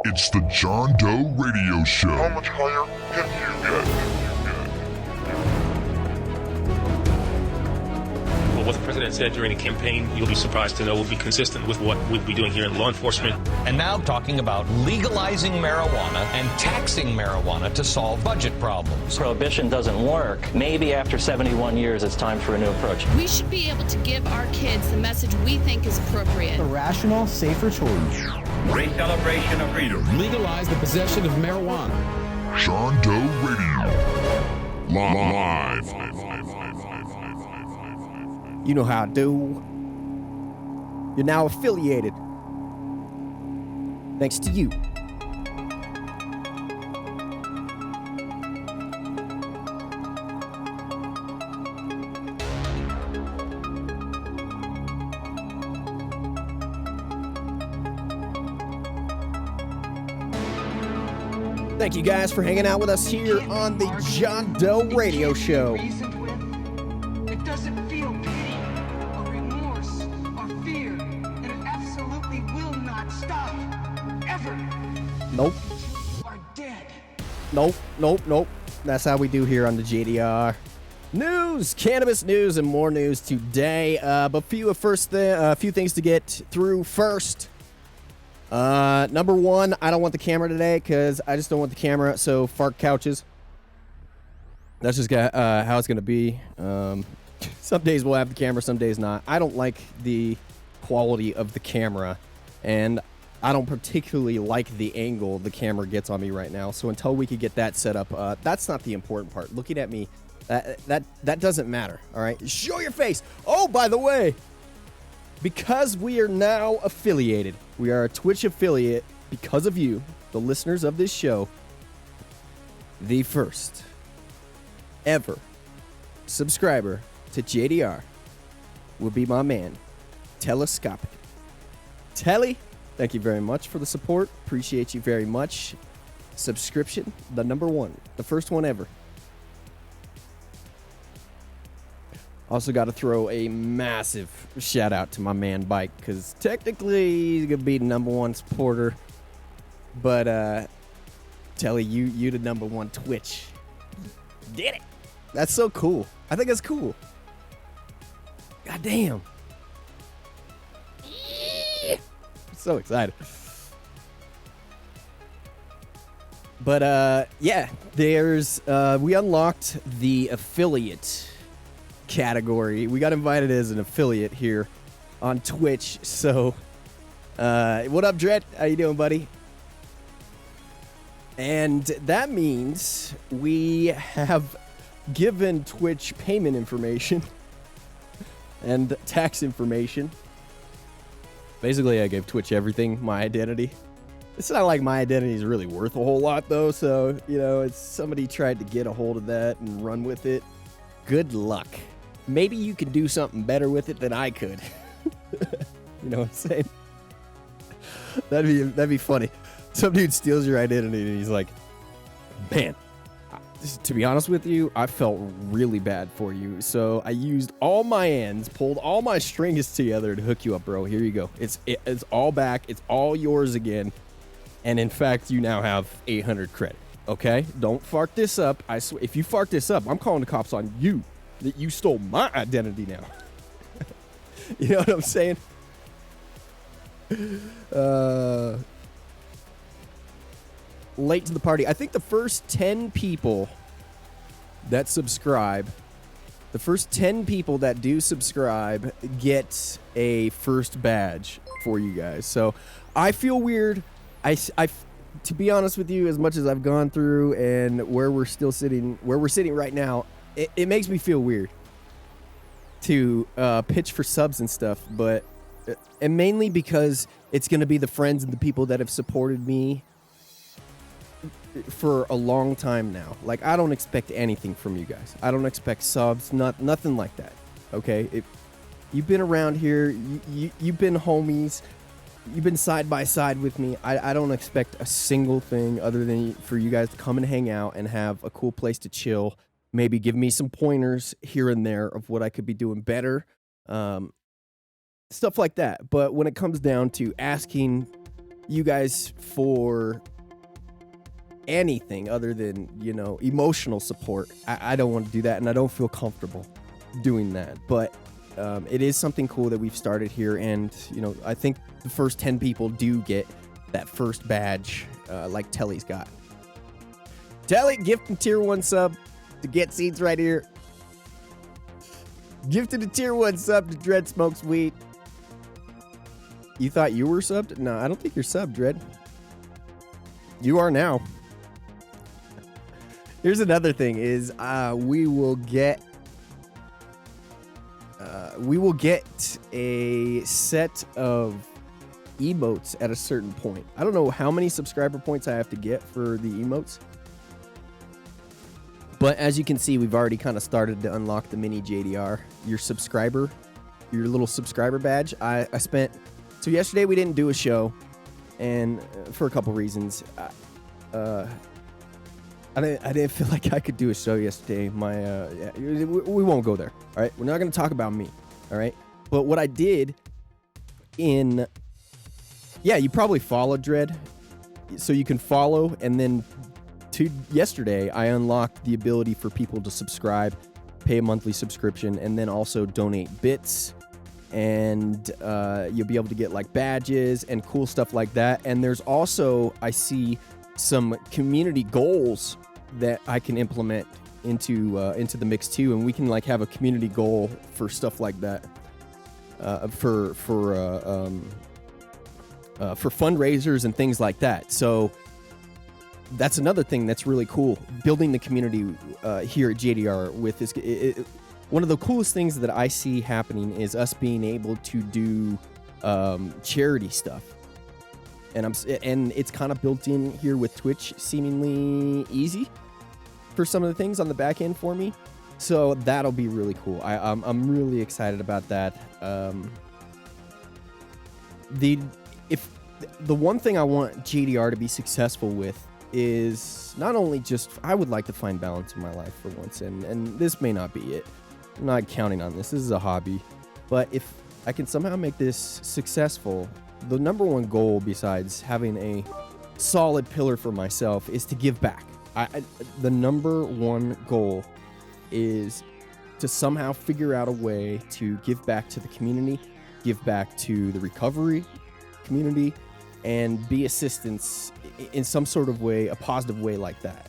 It's the John Doe Radio Show. How much higher can you get? Well, what the president said during the campaign, you'll be surprised to know, will be consistent with what we'll be doing here in law enforcement. And now talking about legalizing marijuana and taxing marijuana to solve budget problems. Prohibition doesn't work. Maybe after 71 years, it's time for a new approach. We should be able to give our kids the message we think is appropriate. A rational, safer choice. Great celebration of freedom. Legalize the possession of marijuana. John Doe Radio. Live. You know how I do. You're now affiliated. Thanks to you. Thank you guys for hanging out with us here on the John Doe Radio Show. It doesn't feel pity or remorse or fear, and it absolutely will not stop ever. Nope. You are dead. Nope. That's how we do here on the JDR. News, cannabis news, and more news today. But a few things to get through first. Number one, I don't want the camera today because I just don't want the camera. So fart couches. That's just how it's gonna be. Some days we'll have the camera, some days not. I don't like the quality of the camera, and I don't particularly like the angle the camera gets on me right now. So until we could get that set up, that's not the important part. Looking at me, that doesn't matter. All right, show your face. Oh, by the way, because we are now affiliated, we are a Twitch affiliate because of you, the listeners of this show. The first ever subscriber to JDR will be my man, Telescopic. Telly, thank you very much for the support. Appreciate you very much. Subscription, the number one, the first one ever. Also got to throw a massive shout out to my man Bike, because technically he's going to be the number one supporter. But, Telly, you the number one Twitch. Get it. That's so cool. I think that's cool. God damn. So excited. But, yeah, we unlocked the affiliate category. We got invited as an affiliate here on Twitch. So, what up, Dret? How you doing, buddy? And that means we have given Twitch payment information and tax information. Basically, I gave Twitch everything, my identity. It's not like my identity is really worth a whole lot, though. So, it's somebody tried to get a hold of that and run with it. Good luck. Maybe you can do something better with it than I could. You know what I'm saying? That'd be funny. Some dude steals your identity and he's like, man, to be honest with you, I felt really bad for you. So I used all my ends, pulled all my strings together to hook you up, bro. Here you go. It's all back. It's all yours again. And in fact, you now have 800 credit. Okay? Don't fart this up. I swear, if you fart this up, I'm calling the cops on you. That you stole my identity now. You know what I'm saying? Late to the party. I think the first 10 people that subscribe, the first 10 people that do subscribe get a first badge for you guys. So I feel weird. To be honest with you, as much as I've gone through and where we're sitting right now, it makes me feel weird to pitch for subs and stuff, and mainly because it's going to be the friends and the people that have supported me for a long time now. Like, I don't expect anything from you guys. I don't expect subs, nothing like that. Okay, if you've been around here, you've been homies, you've been side by side with me. I don't expect a single thing other than for you guys to come and hang out and have a cool place to chill. Maybe give me some pointers here and there of what I could be doing better. Stuff like that. But when it comes down to asking you guys for anything other than, emotional support. I don't want to do that, and I don't feel comfortable doing that. But it is something cool that we've started here, and, I think the first 10 people do get that first badge like Telly's got. Telly, gift and tier 1 sub to Get Seeds right here. Gifted a tier 1 sub to Dread Smokes Weed. You thought you were subbed? No, I don't think you're subbed, Dread. You are now. Here's another thing is we will get a set of emotes at a certain point. I don't know how many subscriber points I have to get for the emotes. But as you can see, we've already kind of started to unlock the mini JDR. Your little subscriber badge. So yesterday we didn't do a show, and for a couple reasons. I didn't feel like I could do a show yesterday. We won't go there. All right, we're not going to talk about me. All right, but what I did you probably followed Dread, so you can follow, and then yesterday I unlocked the ability for people to subscribe, pay a monthly subscription, and then also donate bits, and you'll be able to get like badges and cool stuff like that. And there's also, I see, some community goals that I can implement into the mix too, and we can like have a community goal for stuff like that, for fundraisers and things like that. So that's another thing that's really cool, building the community here at JDR with this. One of the coolest things that I see happening is us being able to do charity stuff. And it's kind of built in here with Twitch, seemingly easy for some of the things on the back end for me. So that'll be really cool. I'm really excited about that. The one thing I want JDR to be successful with is not only just, I would like to find balance in my life for once, and this may not be it. I'm not counting on this. This is a hobby. But if I can somehow make this successful, the number one goal besides having a solid pillar for myself is to give back. The number one goal is to somehow figure out a way to give back to the community, give back to the recovery community, and be assistance in some sort of way, a positive way like that.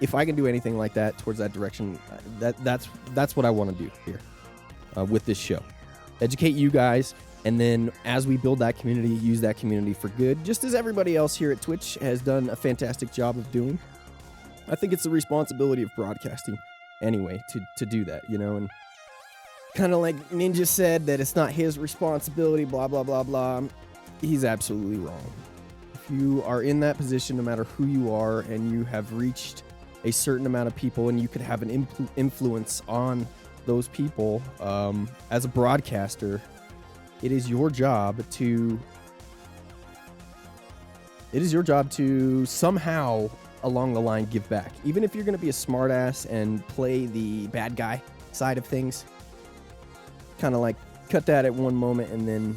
If I can do anything like that towards that direction, that's what I want to do here with this show. Educate you guys, and then as we build that community, use that community for good, just as everybody else here at Twitch has done a fantastic job of doing. I think it's the responsibility of broadcasting anyway to do that, and kind of like Ninja said that it's not his responsibility, blah, blah, blah, blah. He's absolutely wrong. If you are in that position, no matter who you are, and you have reached a certain amount of people and you could have an influence on those people, as a broadcaster, it is your job to somehow along the line give back. Even if you're going to be a smartass and play the bad guy side of things, kind of like cut that at one moment and then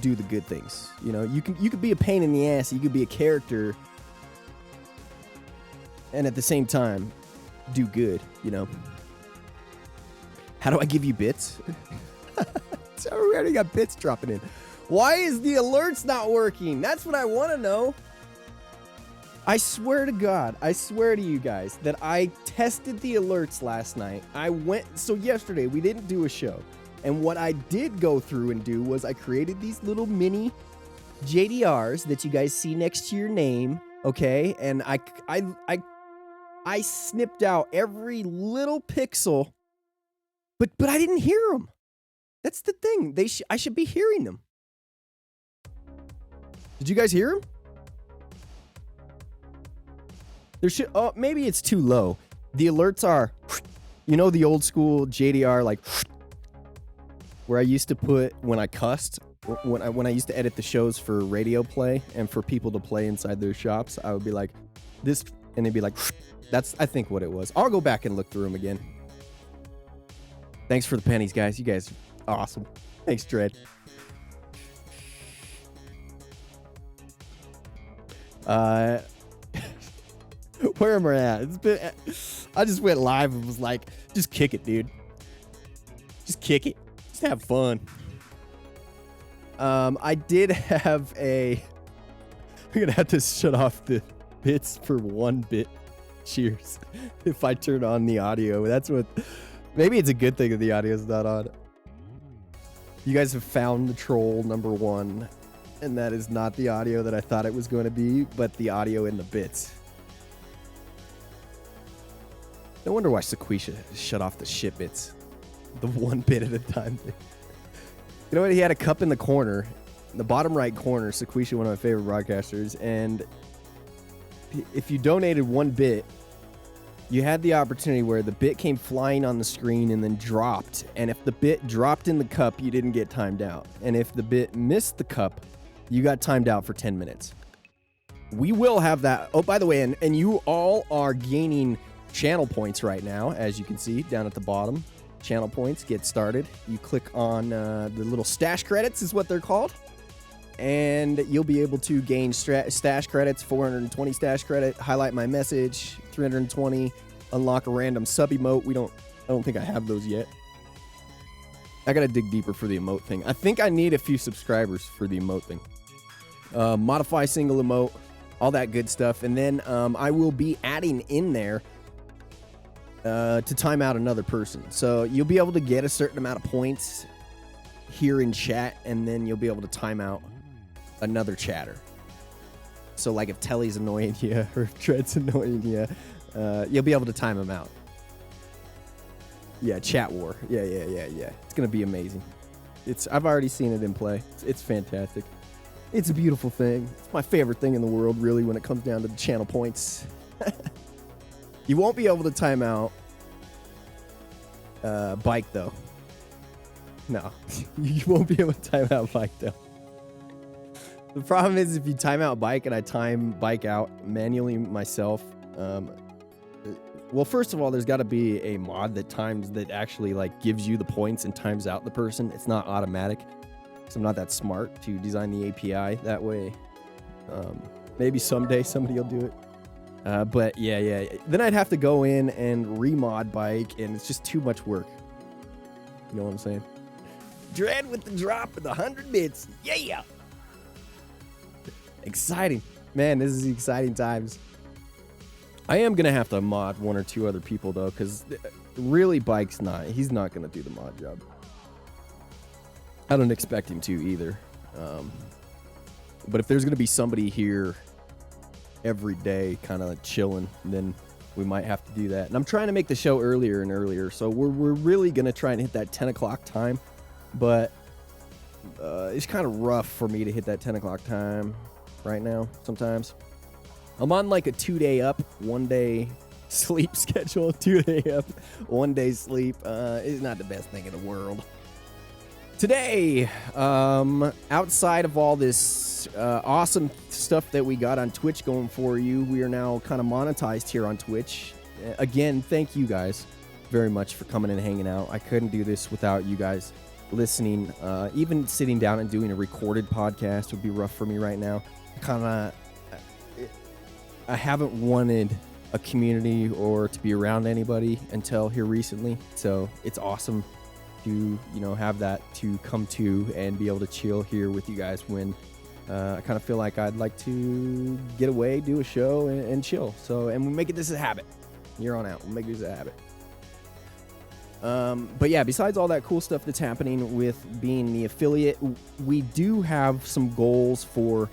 do the good things. You could be a pain in the ass, you could be a character, and at the same time do good. How do I give you bits? So we already got bits dropping in. Why is the alerts not working? That's what I want to know. I swear to God, I swear to you guys that I tested the alerts last night. So yesterday we didn't do a show. And what I did go through and do was I created these little mini JDRs that you guys see next to your name, okay? And I snipped out every little pixel, but I didn't hear them. That's the thing. I should be hearing them. Did you guys hear them? Maybe it's too low. The alerts are, the old school JDR, like, where I used to put when I cussed, when I used to edit the shows for radio play and for people to play inside their shops, I would be like this, and they'd be like, that's, I think, what it was. I'll go back and look through them again. Thanks for the pennies, guys. You guys are awesome. Thanks, Dread. Where am I at? I just went live and was like, just kick it, dude. Just kick it. Just have fun. I did have I'm gonna have to shut off the bits for 1 bit. Cheers. If I turn on the audio, maybe it's a good thing that the audio's not on. You guys have found the troll number 1, and that is not the audio that I thought it was going to be, but the audio in the bits. No wonder why Sequisha shut off the shit bits. The 1 bit at a time. You know what? He had a cup in the corner, in the bottom right corner. Sequisha, one of my favorite broadcasters, and if you donated 1 bit, you had the opportunity where the bit came flying on the screen and then dropped. And if the bit dropped in the cup, you didn't get timed out. And if the bit missed the cup, you got timed out for 10 minutes. We will have that. Oh, by the way, and you all are gaining channel points right now, as you can see down at the bottom. Channel points, get started. You click on the little stash credits is what they're called. And you'll be able to gain stash credits, 420 stash credit, highlight my message, 320, unlock a random sub emote. I don't think I have those yet. I gotta dig deeper for the emote thing. I think I need a few subscribers for the emote thing. Modify single emote, all that good stuff. And then I will be adding in there to time out another person. So you'll be able to get a certain amount of points here in chat, and then you'll be able to time out another chatter. So like if Telly's annoying you or if Tread's annoying you, you'll be able to time them out. Yeah, chat war. Yeah. It's gonna be amazing. I've already seen it in play. It's fantastic. It's a beautiful thing. It's my favorite thing in the world, really, when it comes down to the channel points. You won't be able to time out Bike though. No, you won't be able to time out Bike though. The problem is if you time out Bike and I time Bike out manually myself, well, first of all, there's got to be a mod that actually like gives you the points and times out the person. It's not automatic. So I'm not that smart to design the API that way. Maybe someday somebody will do it. But yeah. Then I'd have to go in and remod Bike, and it's just too much work. You know what I'm saying? Dread with the drop of the 100 bits. Yeah. Exciting. Man, this is exciting times. I am going to have to mod one or two other people, though, because really Bike's he's not going to do the mod job. I don't expect him to either. But if there's going to be somebody here every day kind of chilling, then we might have to do that. And I'm trying to make the show earlier and earlier, so we're really going to try and hit that 10 o'clock time. But it's kind of rough for me to hit that 10 o'clock time right now sometimes. I'm on like a 2-day up, 1-day sleep schedule. 2-day up, 1-day sleep. It's not the best thing in the world. Today, outside of all this awesome stuff that we got on Twitch going for you, we are now kind of monetized here on Twitch. Again, thank you guys very much for coming and hanging out. I couldn't do this without you guys listening. Even sitting down and doing a recorded podcast would be rough for me right now. I haven't wanted a community or to be around anybody until here recently. So it's awesome to, have that to come to and be able to chill here with you guys when I kind of feel like I'd like to get away, do a show and chill. So, and we'll make this a habit. Here on out, we'll make this a habit. But yeah, besides all that cool stuff that's happening with being the affiliate, we do have some goals for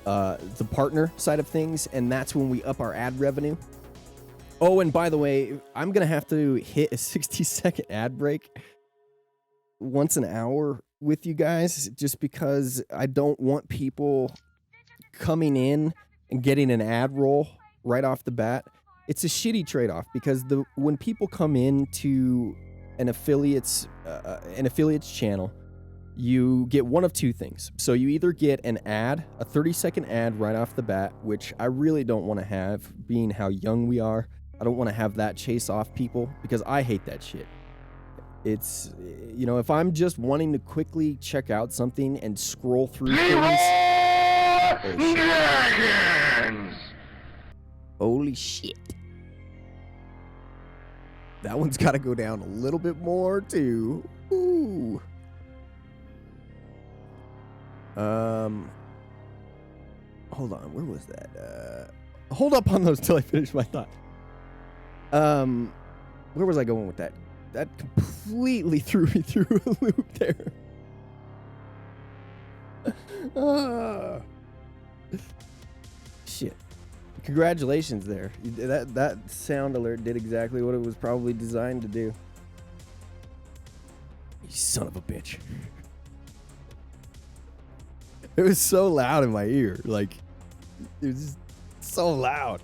the partner side of things, and that's when we up our ad revenue. Oh, and by the way, I'm going to have to hit a 60-second ad break once an hour with you guys, just because I don't want people coming in and getting an ad roll right off the bat. It's a shitty trade-off, because when people come into an affiliate's channel, you get one of two things. So you either get an ad, a 30-second ad right off the bat, which I really don't want to have, being how young we are. I don't want to have that chase off people, because I hate that shit. It's, if I'm just wanting to quickly check out something and scroll through things, Dragons! Holy shit. That one's got to go down a little bit more, too. Ooh. Hold on. Where was that? Hold up on those till I finish my thought. Where was I going with that? That completely threw me through a loop there. Shit. Congratulations there. That sound alert did exactly what it was probably designed to do. You son of a bitch. It was so loud in my ear. Like, it was just so loud.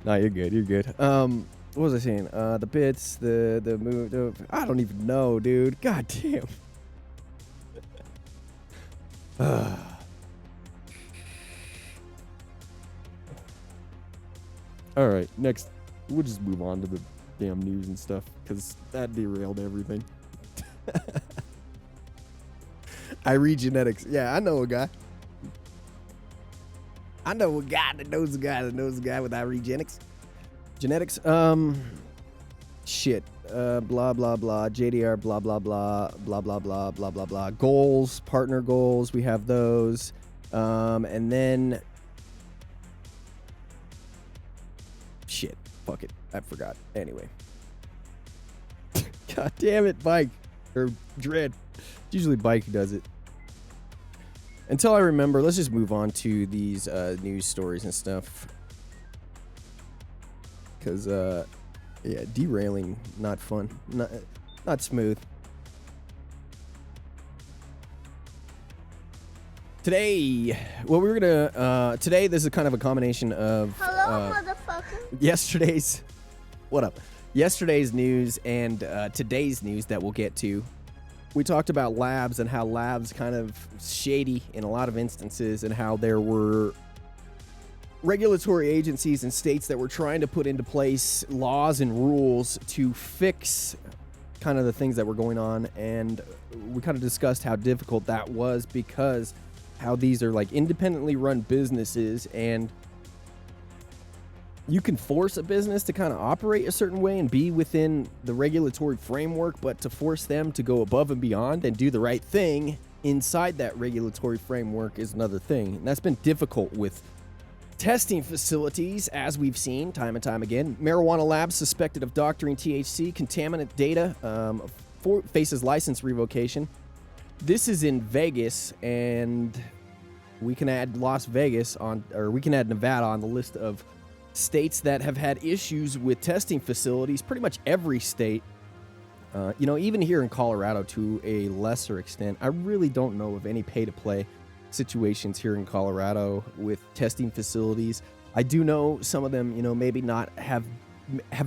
No, you're good. You're good. What was I saying? The bits, the move. I don't even know, dude. God damn. All right, next. We'll just move on to the damn news and stuff because that derailed everything. I read genetics. Yeah, I know a guy. I know a guy that knows a guy that knows a guy with genetics. Genetics. Shit. Blah blah blah. JDR. Blah blah blah. Blah blah blah. Blah blah blah. Goals. Partner goals. We have those. And then. Shit. Fuck it. I forgot. Anyway. God damn it, Bike. Or Dread. It's usually Bike who does it. Until I remember, let's just move on to these news stories and stuff. Because, yeah, derailing, not fun. Not smooth. Today, well, we're gonna, today this is kind of a combination of... Hello, motherfucker. Yesterday's... What up? Yesterday's news and today's news that we'll get to. We talked about labs and how labs kind of shady in a lot of instances and how there were regulatory agencies and states that were trying to put into place laws and rules to fix kind of the things that were going on. And we kind of discussed how difficult that was because how these are like independently run businesses and you can force a business to kind of operate a certain way and be within the regulatory framework, but to force them to go above and beyond and do the right thing inside that regulatory framework is another thing. And that's been difficult with testing facilities, as we've seen time and time again. Marijuana labs suspected of doctoring THC contaminant data faces license revocation. This is in Vegas, and we can add Las Vegas on, or we can add Nevada on the list of states that have had issues with testing facilities. Pretty much every state, you know, even here in Colorado to a lesser extent. I really don't know of any pay-to-play situations here in Colorado with testing facilities. I do know some of them, you know, maybe not have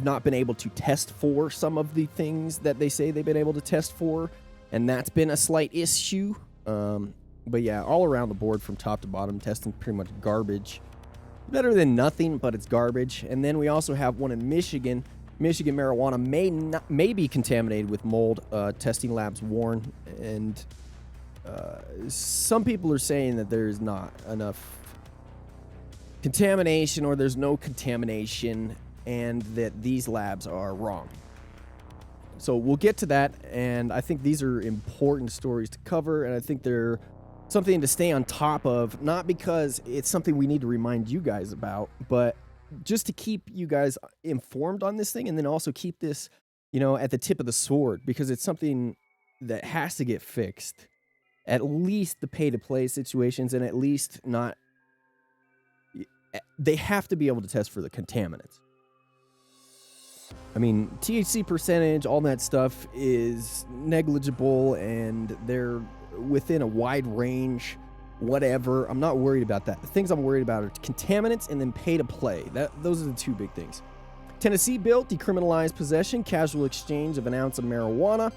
not been able to test for some of the things that they say they've been able to test for, and that's been a slight issue. But yeah, all around the board from top to bottom, testing pretty much garbage. Better than nothing, but it's garbage. And then we also have one in Michigan. Michigan marijuana may be contaminated with mold. Testing labs warn, and some people are saying that there's not enough contamination or there's no contamination, and that these labs are wrong. So we'll get to that, and I think these are important stories to cover, and I think they're something to stay on top of, not because it's something we need to remind you guys about, but just to keep you guys informed on this thing, and then also keep this, you know, at the tip of the sword, because it's something that has to get fixed. At least the pay-to-play situations, and at least not... They have to be able to test for the contaminants. I mean, THC percentage, all that stuff is negligible, and they're within a wide range, whatever. I'm not worried about that. The things I'm worried about are contaminants and then pay to play. Those are the two big things. Tennessee bill decriminalized possession, casual exchange of an ounce of marijuana.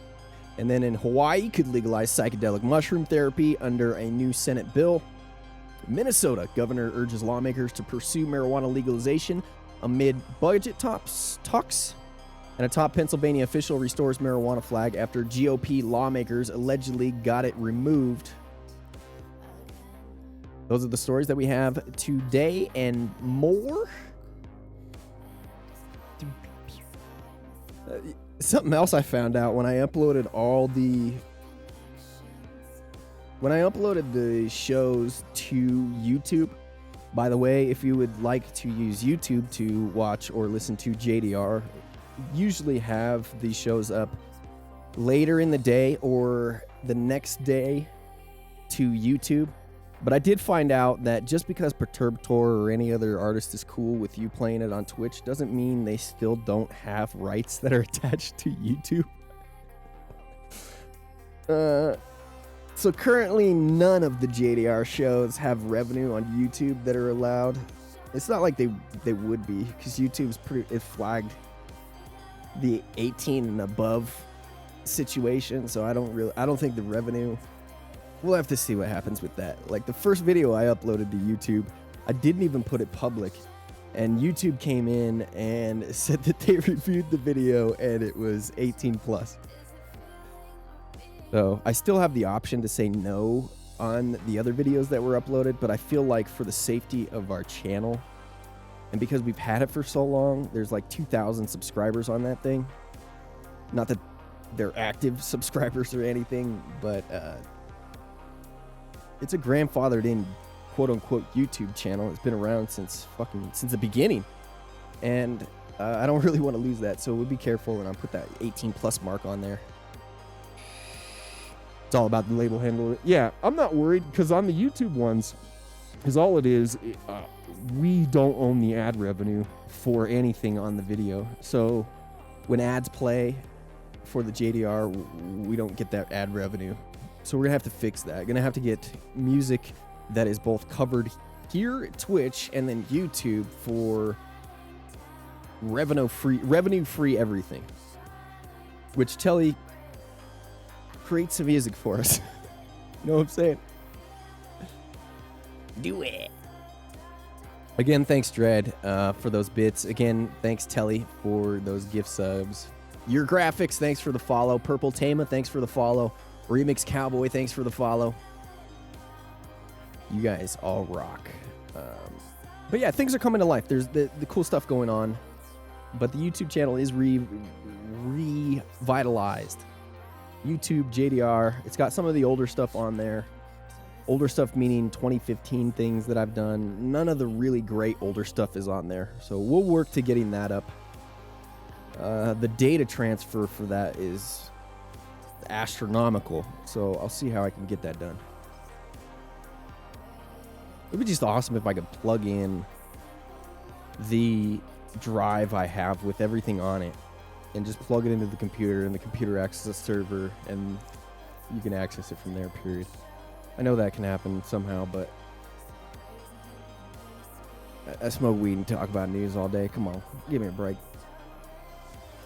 And then in Hawaii could legalize psychedelic mushroom therapy under a new Senate bill. Minnesota governor urges lawmakers to pursue marijuana legalization amid budget talks. And a top Pennsylvania official restores marijuana flag after GOP lawmakers allegedly got it removed. those are the stories that we have today and more. Something else I found out when I uploaded the shows to YouTube. By the way, if you would like to use YouTube to watch or listen to JDR, usually have these shows up later in the day or the next day to YouTube. But I did find out that just because Perturbator or any other artist is cool with you playing it on Twitch doesn't mean they still don't have rights that are attached to YouTube. So currently none of the JDR shows have revenue on YouTube that are allowed. It's not like they would be, because YouTube's it flagged the 18 and above situation, so I don't think the revenue. We'll have to see what happens with that. Like the first video I uploaded to YouTube, I didn't even put it public, and YouTube came in and said that they reviewed the video and it was 18 plus. So I still have the option to say no on the other videos that were uploaded, but I feel like for the safety of our channel, and because we've had it for so long, there's like 2,000 subscribers on that thing. Not that they're active subscribers or anything, but it's a grandfathered in quote-unquote YouTube channel. It's been around since the beginning, and I don't really want to lose that, so we'll be careful, and I'll put that 18 plus mark on there. It's all about the label handler. Yeah, I'm not worried, because on the YouTube ones, because all it is, we don't own the ad revenue for anything on the video. So when ads play for the JDR, we don't get that ad revenue. So we're going to have to fix that. Going to have to get music that is both covered here at Twitch and then YouTube for revenue-free everything. Which Telly create some music for us. You know what I'm saying? Do it. Again, thanks, Dread, for those bits. Again, thanks, Telly, for those gift subs. Your Graphics, thanks for the follow. Purple Tama, thanks for the follow. Remix Cowboy, thanks for the follow. You guys all rock. But yeah, things are coming to life. There's the cool stuff going on. But the YouTube channel is revitalized. YouTube, JDR. It's got some of the older stuff on there. Older stuff meaning 2015 things that I've done. None of the really great older stuff is on there. So we'll work to getting that up. The data transfer for that is astronomical. So I'll see how I can get that done. It would be just awesome if I could plug in the drive I have with everything on it and just plug it into the computer, and the computer acts as a server, and you can access it from there, period. I know that can happen somehow, but I smoke weed and talk about news all day. Come on, give me a break.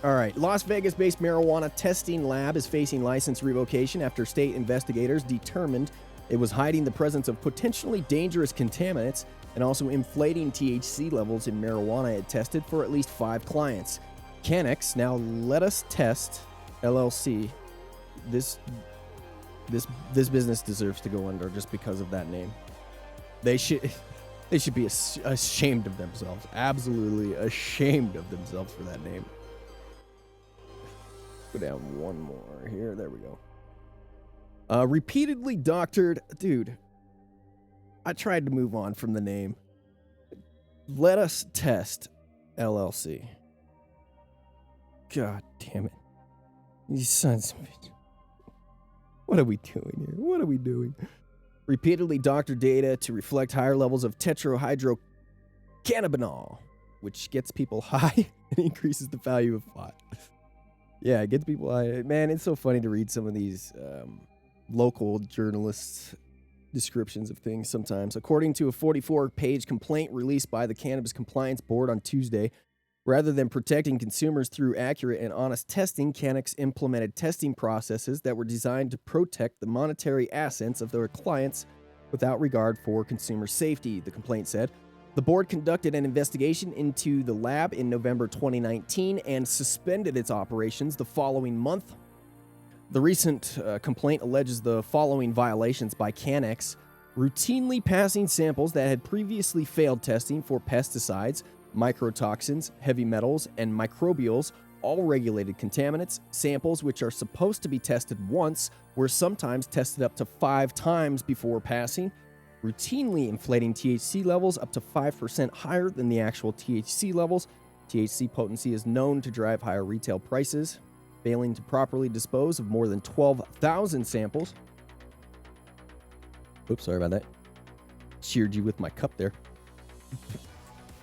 All right, Las Vegas-based marijuana testing lab is facing license revocation after state investigators determined it was hiding the presence of potentially dangerous contaminants and also inflating THC levels in marijuana it tested for at least 5 clients. Canix, now Let Us Test LLC. This business deserves to go under just because of that name. They should be ashamed of themselves. Absolutely ashamed of themselves for that name. Go down one more here. There we go. Repeatedly doctored. Dude, I tried to move on from the name. Let Us Test LLC. God damn it. You sons of bitch. What are we doing here? What are we doing? Repeatedly doctored data to reflect higher levels of tetrahydrocannabinol, which gets people high and increases the value of pot. Yeah, it gets people high. Man, it's so funny to read some of these local journalists' descriptions of things sometimes. According to a 44-page complaint released by the Cannabis Compliance Board on Tuesday, rather than protecting consumers through accurate and honest testing, Canix implemented testing processes that were designed to protect the monetary assets of their clients without regard for consumer safety, the complaint said. The board conducted an investigation into the lab in November 2019 and suspended its operations the following month. The recent complaint alleges the following violations by Canix: routinely passing samples that had previously failed testing for pesticides, microtoxins, heavy metals, and microbials, all regulated contaminants. Samples which are supposed to be tested once were sometimes tested up to 5 times before passing, routinely inflating THC levels up to 5% higher than the actual THC levels. THC potency is known to drive higher retail prices, failing to properly dispose of more than 12,000 samples. Oops, sorry about that. Cheered you with my cup there.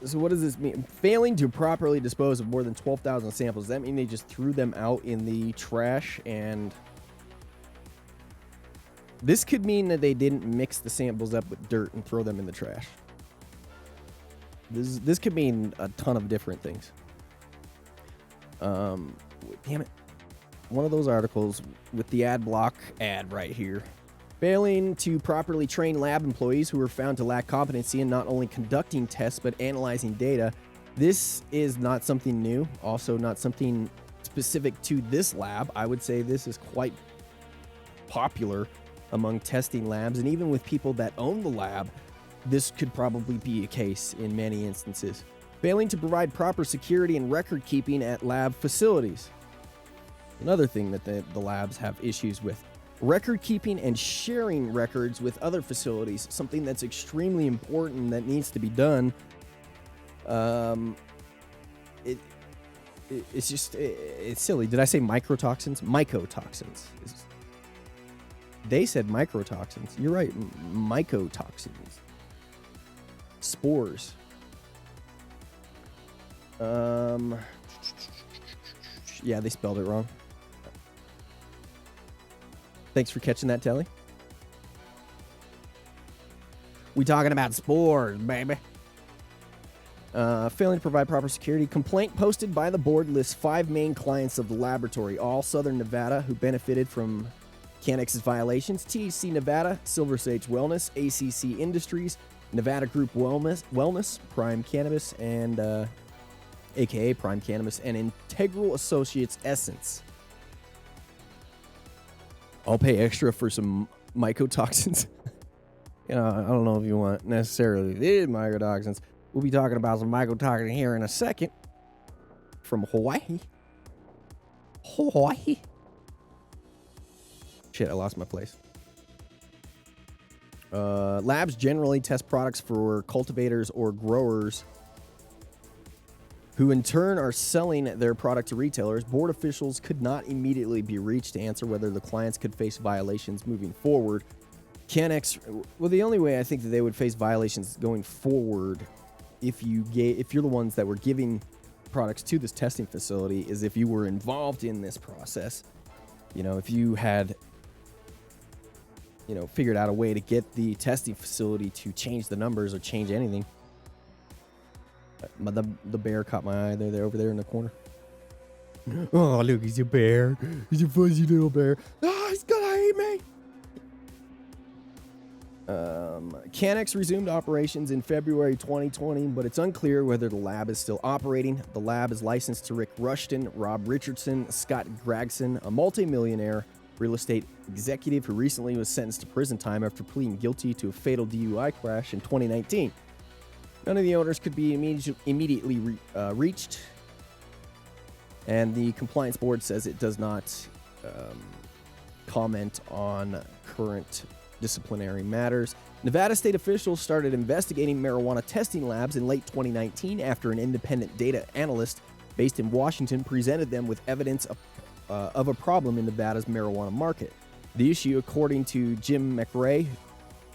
So what does this mean? Failing to properly dispose of more than 12,000 samples. Does that mean they just threw them out in the trash? And this could mean that they didn't mix the samples up with dirt and throw them in the trash. This could mean a ton of different things. Damn it. One of those articles with the ad block ad right here. Failing to properly train lab employees who were found to lack competency in not only conducting tests but analyzing data. This is not something new, also not something specific to this lab. I would say this is quite popular among testing labs, and even with people that own the lab, this could probably be a case in many instances. Failing to provide proper security and record keeping at lab facilities. Another thing that the labs have issues with. Record keeping and sharing records with other facilities, something that's extremely important that needs to be done. It's silly. Did I say microtoxins? Mycotoxins. They said microtoxins. You're right. Mycotoxins. Spores. Yeah, they spelled it wrong. Thanks for catching that, Telly. We talking about spores, baby. Failing to provide proper security. Complaint posted by the board lists 5 main clients of the laboratory, all Southern Nevada, who benefited from Cannex's violations: THC Nevada, Silver Sage Wellness, ACC Industries, Nevada Group Wellness, Prime Cannabis, and aka Prime Cannabis, and Integral Associates Essence. I'll pay extra for some mycotoxins. I don't know if you want necessarily these mycotoxins. We'll be talking about some mycotoxin here in a second. From Hawaii. Hawaii. Shit, I lost my place. Labs generally test products for cultivators or growers who in turn are selling their product to retailers. Board officials could not immediately be reached to answer whether the clients could face violations moving forward. Cannex, well, the only way I think that they would face violations going forward, if you're the ones that were giving products to this testing facility, is if you were involved in this process. If you had, figured out a way to get the testing facility to change the numbers or change anything. The bear caught my eye. They're over there in the corner. Oh, look, he's a bear. He's a fuzzy little bear. Oh, he's gonna eat me. Cannex resumed operations in February 2020, but it's unclear whether the lab is still operating. The lab is licensed to Rick Rushton, Rob Richardson, Scott Gregson, a multimillionaire real estate executive who recently was sentenced to prison time after pleading guilty to a fatal DUI crash in 2019. None of the owners could be immediately reached, and the compliance board says it does not comment on current disciplinary matters. Nevada state officials started investigating marijuana testing labs in late 2019 after an independent data analyst based in Washington presented them with evidence of a problem in Nevada's marijuana market. The issue, according to Jim McRae,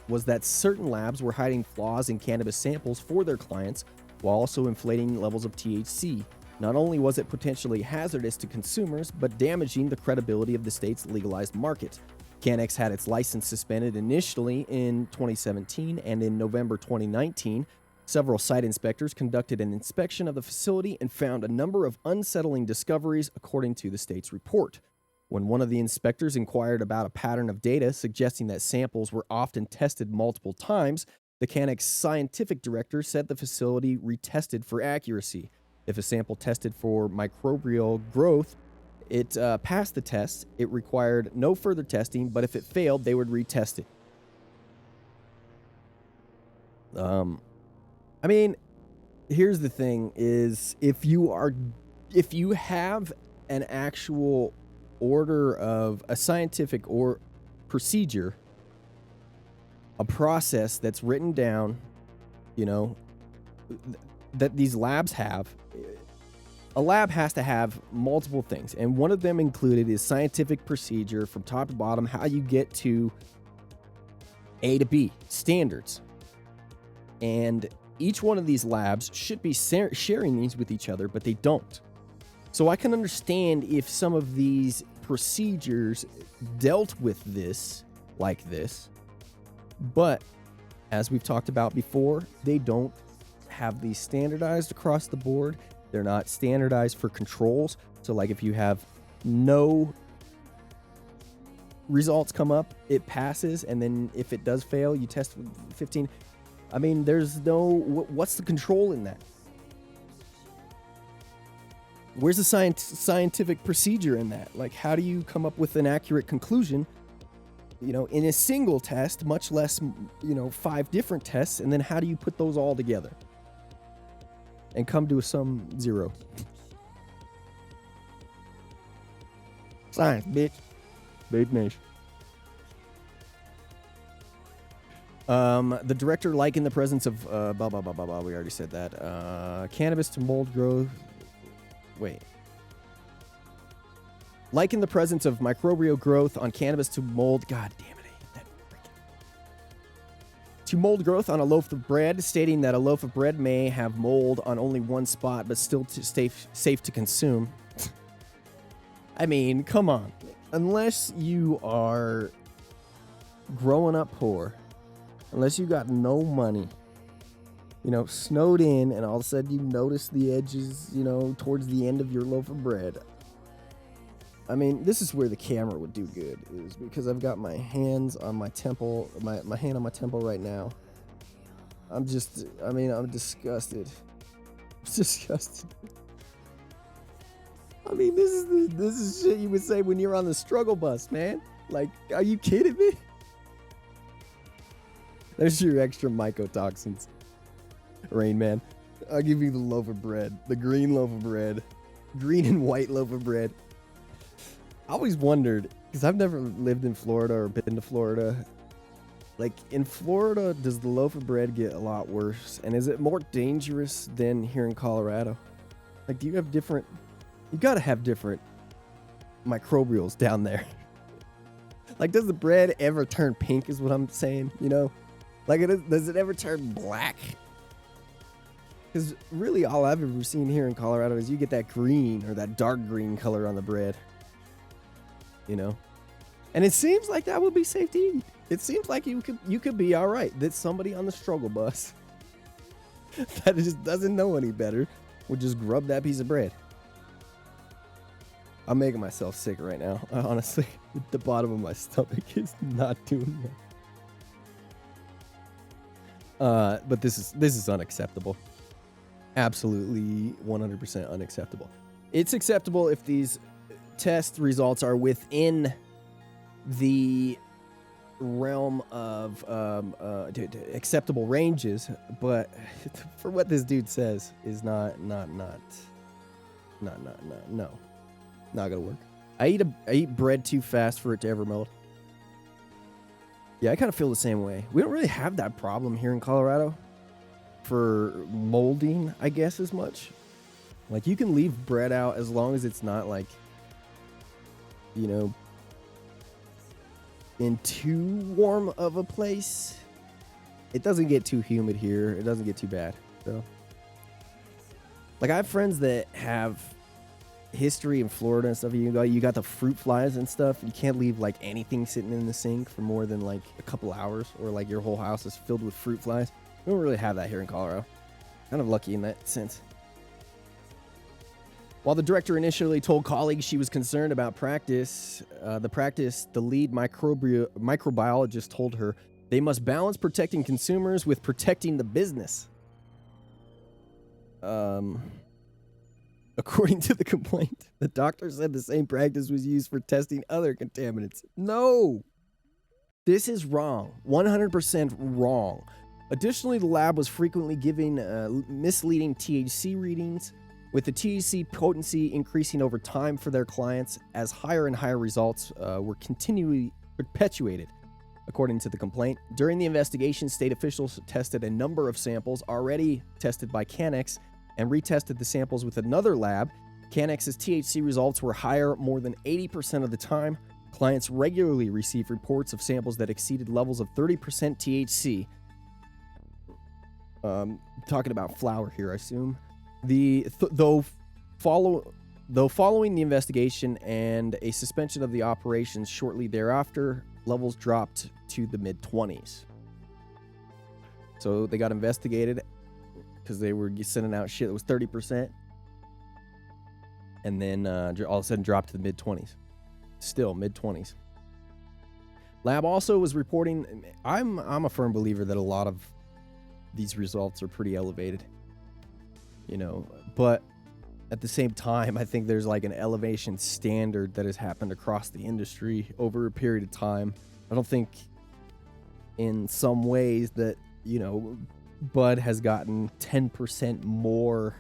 was that certain labs were hiding flaws in cannabis samples for their clients while also inflating levels of THC. Not only was it potentially hazardous to consumers, but damaging the credibility of the state's legalized market. Cannex had its license suspended initially in 2017, and in November 2019, several site inspectors conducted an inspection of the facility and found a number of unsettling discoveries, according to the state's report. When one of the inspectors inquired about a pattern of data suggesting that samples were often tested multiple times, the Cannex scientific director said the facility retested for accuracy. If a sample tested for microbial growth, it passed the test. It required no further testing, but if it failed, they would retest it. I mean, here's the thing: is if you have an actual order of a scientific or procedure, a process that's written down, you know, that these labs have. A lab has to have multiple things, and one of them included is scientific procedure from top to bottom, how you get to A to B, standards. And each one of these labs should be sharing these with each other, but they don't. So I can understand if some of these procedures dealt with this like this, but as we've talked about before, they don't have these standardized across the board. They're not standardized for controls. So like if you have no results come up, it passes. And then if it does fail, you test 15. I mean, there's no, what's the control in that? Where's the scientific procedure in that? Like, how do you come up with an accurate conclusion, you know, in a single test, much less, you know, 5 different tests? And then how do you put those all together and come to some zero? Science, bitch. Babe nation. The director, like in the presence of blah blah blah blah blah. We already said that. Cannabis to mold growth. Wait. Like in the presence of microbial growth on cannabis to mold. God damn it! I hate that freaking. To mold growth on a loaf of bread, stating that a loaf of bread may have mold on only one spot, but still stay safe to consume. I mean, come on. Unless you are growing up poor, unless you got no money, you know, snowed in, and all of a sudden you notice the edges, you know, towards the end of your loaf of bread. I mean, this is where the camera would do good, is because I've got my hands on my temple, my hand on my temple right now. I'm disgusted. I'm disgusted. I mean, this is shit you would say when you're on the struggle bus, man. Like, are you kidding me? There's your extra mycotoxins. Rain Man. I'll give you the loaf of bread. The green loaf of bread. Green and white loaf of bread. I always wondered, because I've never lived in Florida or been to Florida. Like, in Florida, does the loaf of bread get a lot worse? And is it more dangerous than here in Colorado? Like, do you have different... You gotta have different microbials down there. Like, does the bread ever turn pink is what I'm saying, you know? Like, does it ever turn black? Because really all I've ever seen here in Colorado is you get that green or that dark green color on the bread. You know? And it seems like that would be safe to eat. It seems like you could be all right. That somebody on the struggle bus that just doesn't know any better would just grub that piece of bread. I'm making myself sick right now. Honestly, the bottom of my stomach is not doing well. But this is unacceptable. Absolutely 100% unacceptable. It's acceptable if these test results are within the realm of acceptable ranges, but for what this dude says is not gonna work. I eat bread too fast for it to ever melt. Yeah, I kind of feel the same way. We don't really have that problem here in Colorado for molding, I guess, as much. Like, you can leave bread out as long as it's not, like, you know, in too warm of a place. It doesn't get too humid here. It doesn't get too bad. So, like, I have friends that have history in Florida and stuff. You got the fruit flies and stuff. You can't leave like anything sitting in the sink for more than like a couple hours, or like your whole house is filled with fruit flies. We don't really have that here in Colorado. Kind of lucky in that sense. While the director initially told colleagues she was concerned about the lead microbiologist told her they must balance protecting consumers with protecting the business. According to the complaint, the doctor said the same practice was used for testing other contaminants. No! This is wrong. 100% wrong. Additionally, the lab was frequently giving misleading THC readings, with the THC potency increasing over time for their clients as higher and higher results were continually perpetuated. According to the complaint, during the investigation, state officials tested a number of samples already tested by Cannex and retested the samples with another lab. Cannex's THC results were higher more than 80% of the time. Clients regularly receive reports of samples that exceeded levels of 30% THC. Talking about flower here, I assume. Though following the investigation and a suspension of the operations shortly thereafter, levels dropped to the mid-20s. So they got investigated because they were sending out shit that was 30%, and then all of a sudden dropped to the mid-20s. Still mid-20s. Lab also was reporting. I'm a firm believer that a lot of these results are pretty elevated, you know, but at the same time, I think there's like an elevation standard that has happened across the industry over a period of time. I don't think in some ways that, you know, bud has gotten 10% more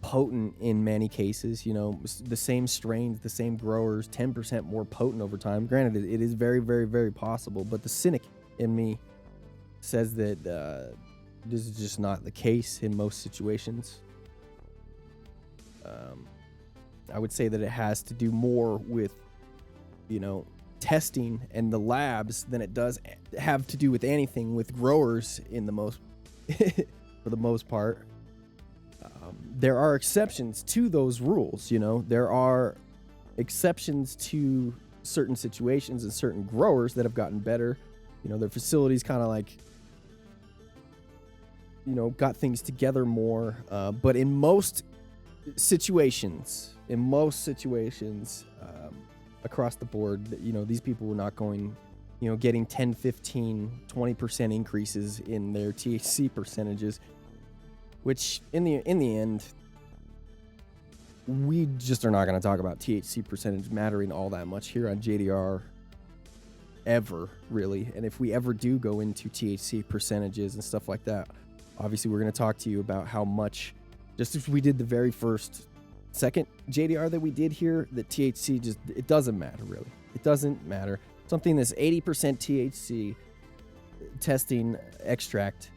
potent in many cases. You know, the same strains, the same growers, 10% more potent over time. Granted, it is very, very, very possible, but the cynic in me says that this is just not the case in most situations. I would say that it has to do more with, you know, testing and the labs than it does have to do with anything with growers in the most, for the most part. There are exceptions to those rules, you know. There are exceptions to certain situations and certain growers that have gotten better. You know, their facilities kind of like, you know, got things together more. But in most situations, across the board, you know, these people were not going, you know, getting 10, 15, 20% increases in their THC percentages, which in the end, we just are not going to talk about THC percentage mattering all that much here on JDR ever, really. And if we ever do go into THC percentages and stuff like that, obviously we're going to talk to you about how much, just as we did the very second JDR that we did here, that THC just, it doesn't matter, really. It doesn't matter. Something that's 80% THC testing extract,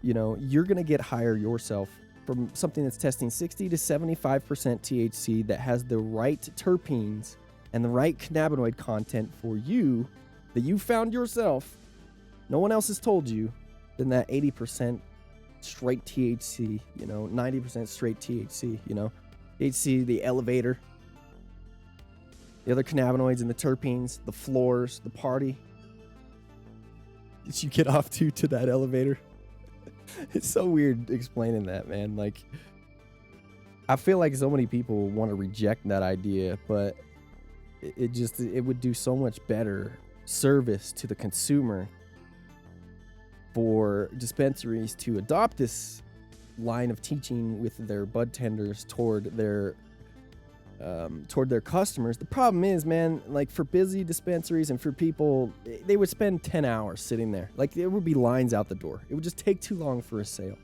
you know, you're going to get higher yourself from something that's testing 60 to 75% THC that has the right terpenes and the right cannabinoid content for you that you found yourself. No one else has told you. Than that 80% straight THC, you know, 90% straight THC, you know. THC, the elevator, the other cannabinoids and the terpenes, the floors, the party that you get off to that elevator. It's so weird explaining that, man. Like, I feel like so many people want to reject that idea, but it would do so much better service to the consumer for dispensaries to adopt this line of teaching with their bud tenders toward their customers. The problem is, man, like for busy dispensaries and for people, they would spend 10 hours sitting there. Like there would be lines out the door. It would just take too long for a sale.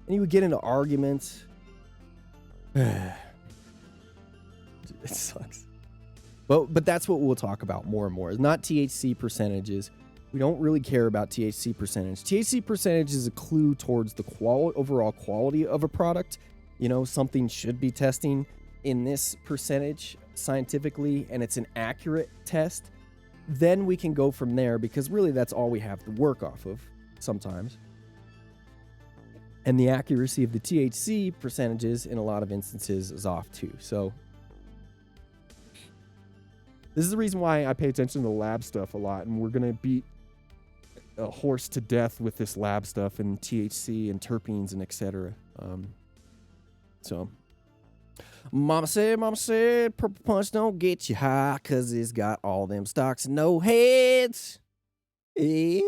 And you would get into arguments. It sucks. But that's what we'll talk about more and more. It's not THC percentages. We don't really care about THC percentage. THC percentage is a clue towards the overall quality of a product. You know, something should be testing in this percentage scientifically, and it's an accurate test. Then we can go from there, because really that's all we have to work off of sometimes. And the accuracy of the THC percentages in a lot of instances is off too. So this is the reason why I pay attention to the lab stuff a lot, and we're going to beat a horse to death with this lab stuff and THC and terpenes and etc. So mama said purple punch don't get you high, cause it's got all them stocks and no heads. I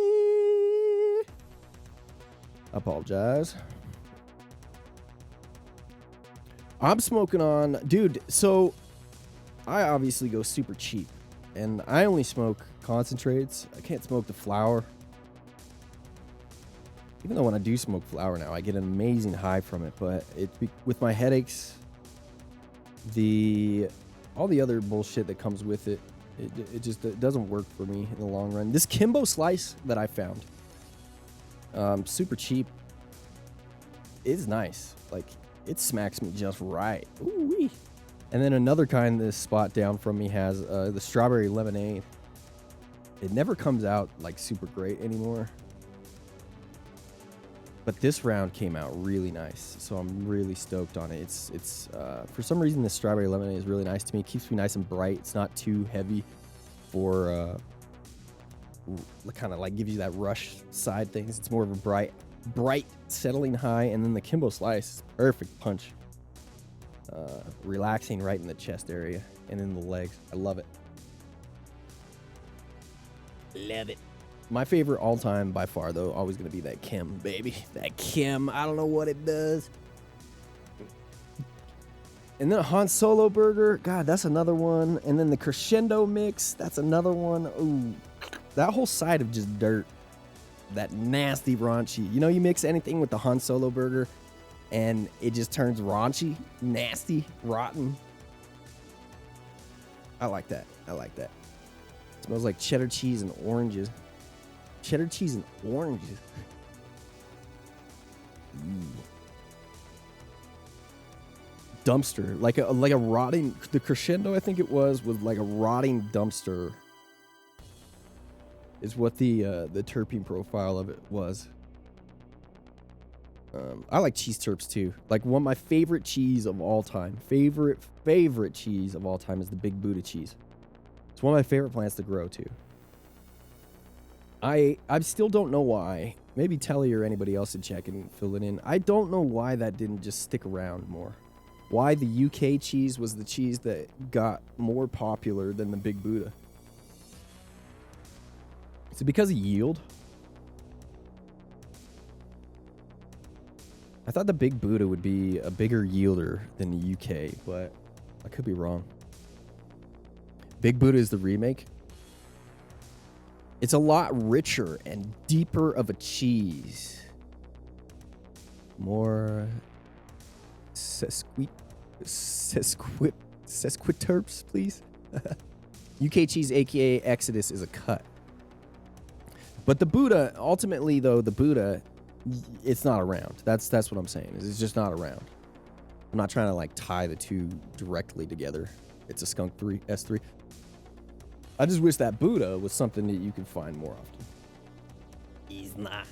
apologize. I'm smoking on, dude, so I obviously go super cheap, and I only smoke concentrates. I can't smoke the flower. Even though when I do smoke flower now, I get an amazing high from it, but with my headaches, all the other bullshit that comes with it, it just doesn't work for me in the long run. This Kimbo Slice that I found, super cheap, is nice. Like, it smacks me just right. Ooh-wee. And then another kind this spot down from me has the strawberry lemonade. It never comes out like super great anymore. But this round came out really nice, so I'm really stoked on it. It's for some reason the strawberry lemonade is really nice to me. It keeps me nice and bright. It's not too heavy for kind of like gives you that rush side things. It's more of a bright settling high, and then the Kimbo Slice, perfect punch. Relaxing right in the chest area and in the legs. I love it. Love it. My favorite all time by far, though, always going to be that Kim, baby. That Kim. I don't know what it does. And then a Han Solo burger. God, that's another one. And then the Crescendo mix. That's another one. Ooh. That whole side of just dirt. That nasty raunchy. You know, you mix anything with the Han Solo burger and it just turns raunchy, nasty, rotten. I like that. I like that. It smells like cheddar cheese and oranges. Cheddar cheese and oranges. Dumpster, like a rotting. The Crescendo, I think it was like a rotting dumpster. Is what the terpene profile of it was. I like cheese terps too. Like one of my favorite cheese of all time. Favorite cheese of all time is the Big Buddha cheese. It's one of my favorite plants to grow too. I still don't know why. Maybe Telly or anybody else in chat can fill it in. I don't know why that didn't just stick around more. Why the UK cheese was the cheese that got more popular than the Big Buddha. Is it because of yield? I thought the Big Buddha would be a bigger yielder than the UK, but I could be wrong. Big Buddha is the remake. It's a lot richer and deeper of a cheese. More sesquiterps, please. UK cheese, aka Exodus, is a cut. But the Buddha, ultimately though, the Buddha, it's not around. That's what I'm saying. It's just not around. I'm not trying to like tie the two directly together. It's a Skunk S3. I just wish that Buddha was something that you could find more often. He's not.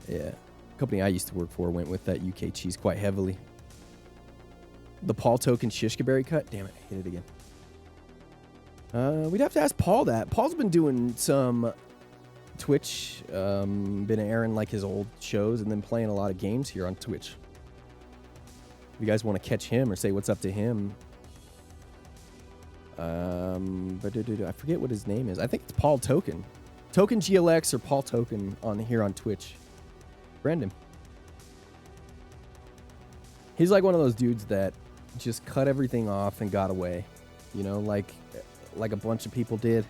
Yeah. Company I used to work for went with that UK cheese quite heavily. The Paul Token Shishkaberry cut. Damn it, I hit it again. We'd have to ask Paul that. Paul's been doing some Twitch, been airing like his old shows and then playing a lot of games here on Twitch. If you guys want to catch him or say what's up to him, but I forget what his name is. I think it's Paul Token. Token GLX or Paul Token on here on Twitch. Brandon. He's like one of those dudes that just cut everything off and got away. You know, like a bunch of people did.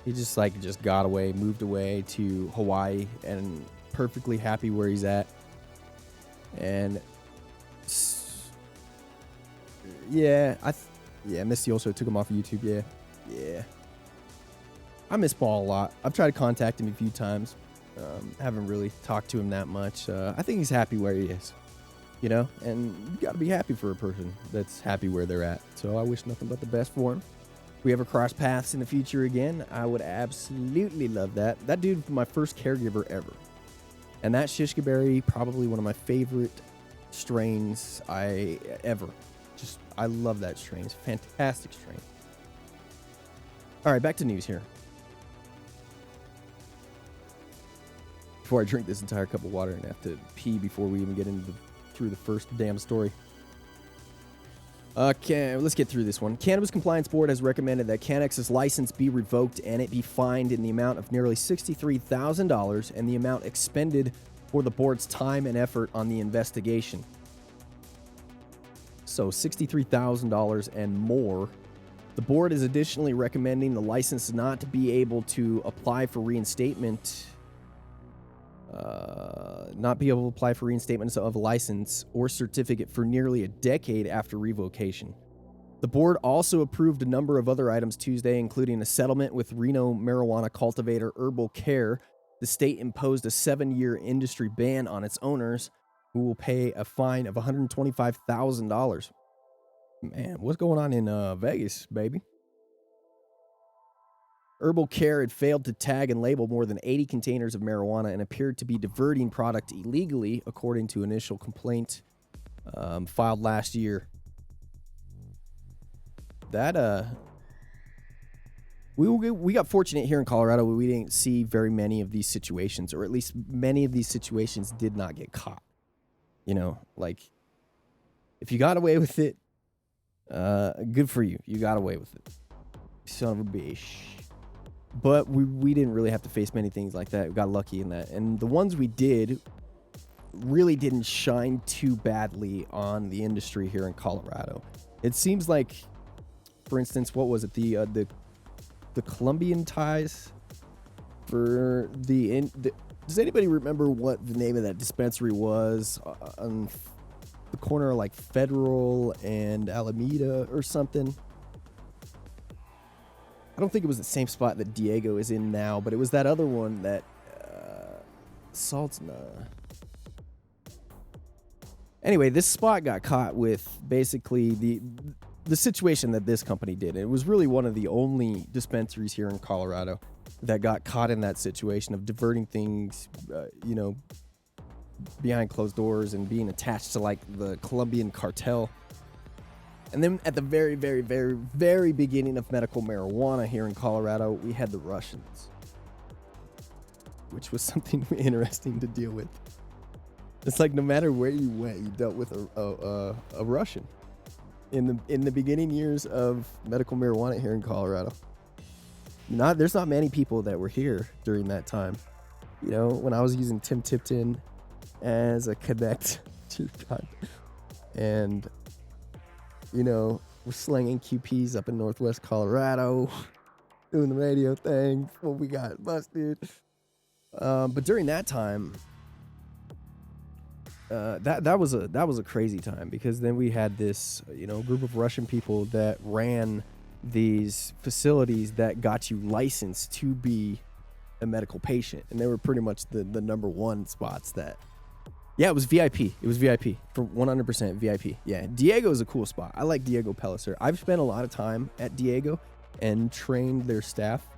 He just got away, moved away to Hawaii and perfectly happy where he's at. And yeah, Misty also took him off of YouTube. Yeah. I miss Paul a lot. I've tried to contact him a few times. Haven't really talked to him that much. I think he's happy where he is, you know, and you got to be happy for a person that's happy where they're at. So I wish nothing but the best for him. If we ever cross paths in the future again, I would absolutely love that. That dude was my first caregiver ever. And that Shishkaberry, probably one of my favorite strains ever. I love that strain. It's a fantastic strain. All right, back to news here. Before I drink this entire cup of water and have to pee before we even get through the first damn story. Okay, let's get through this one. Cannabis Compliance Board has recommended that Cannex's license be revoked and it be fined in the amount of nearly $63,000 and the amount expended for the board's time and effort on the investigation. So $63,000 and more The board is additionally recommending the license not to be able to apply for reinstatement, of a license or certificate for nearly a decade after revocation. The board also approved a number of other items Tuesday, including a settlement with Reno marijuana cultivator Herbal Care. The state imposed a 7-year industry ban on its owners, who will pay a fine of $125,000. Man, what's going on in Vegas, baby? Herbal Care had failed to tag and label more than 80 containers of marijuana and appeared to be diverting product illegally, according to initial complaint filed last year. We got fortunate here in Colorado. We didn't see very many of these situations, or at least many of these situations did not get caught. You know, like, if you got away with it, good for you. You got away with it. Son of a bitch. But we didn't really have to face many things like that. We got lucky in that. And the ones we did really didn't shine too badly on the industry here in Colorado. It seems like, for instance, what was it? The Colombian ties for does anybody remember what the name of that dispensary was on the corner of like Federal and Alameda or something? I don't think it was the same spot that Diego is in now, but it was that other one that Anyway, this spot got caught with basically the situation that this company did. It was really one of the only dispensaries here in Colorado that got caught in that situation of diverting things, behind closed doors and being attached to like the Colombian cartel. And then at the very, very, very, very beginning of medical marijuana here in Colorado, we had the Russians, which was something interesting to deal with. It's like no matter where you went, you dealt with a Russian in the beginning years of medical marijuana here in Colorado. There's not many people that were here during that time. You know, when I was using Tim Tipton as a connect to God, and we're slinging QPs up in Northwest Colorado, doing the radio thing. What we got busted. But during that time, that was a crazy time, because then we had this group of Russian people that ran these facilities that got you licensed to be a medical patient, and they were pretty much the number one spots that. Yeah, it was VIP. It was VIP for 100% VIP. Yeah, Diego is a cool spot. I like Diego Pellicer. I've spent a lot of time at Diego and trained their staff.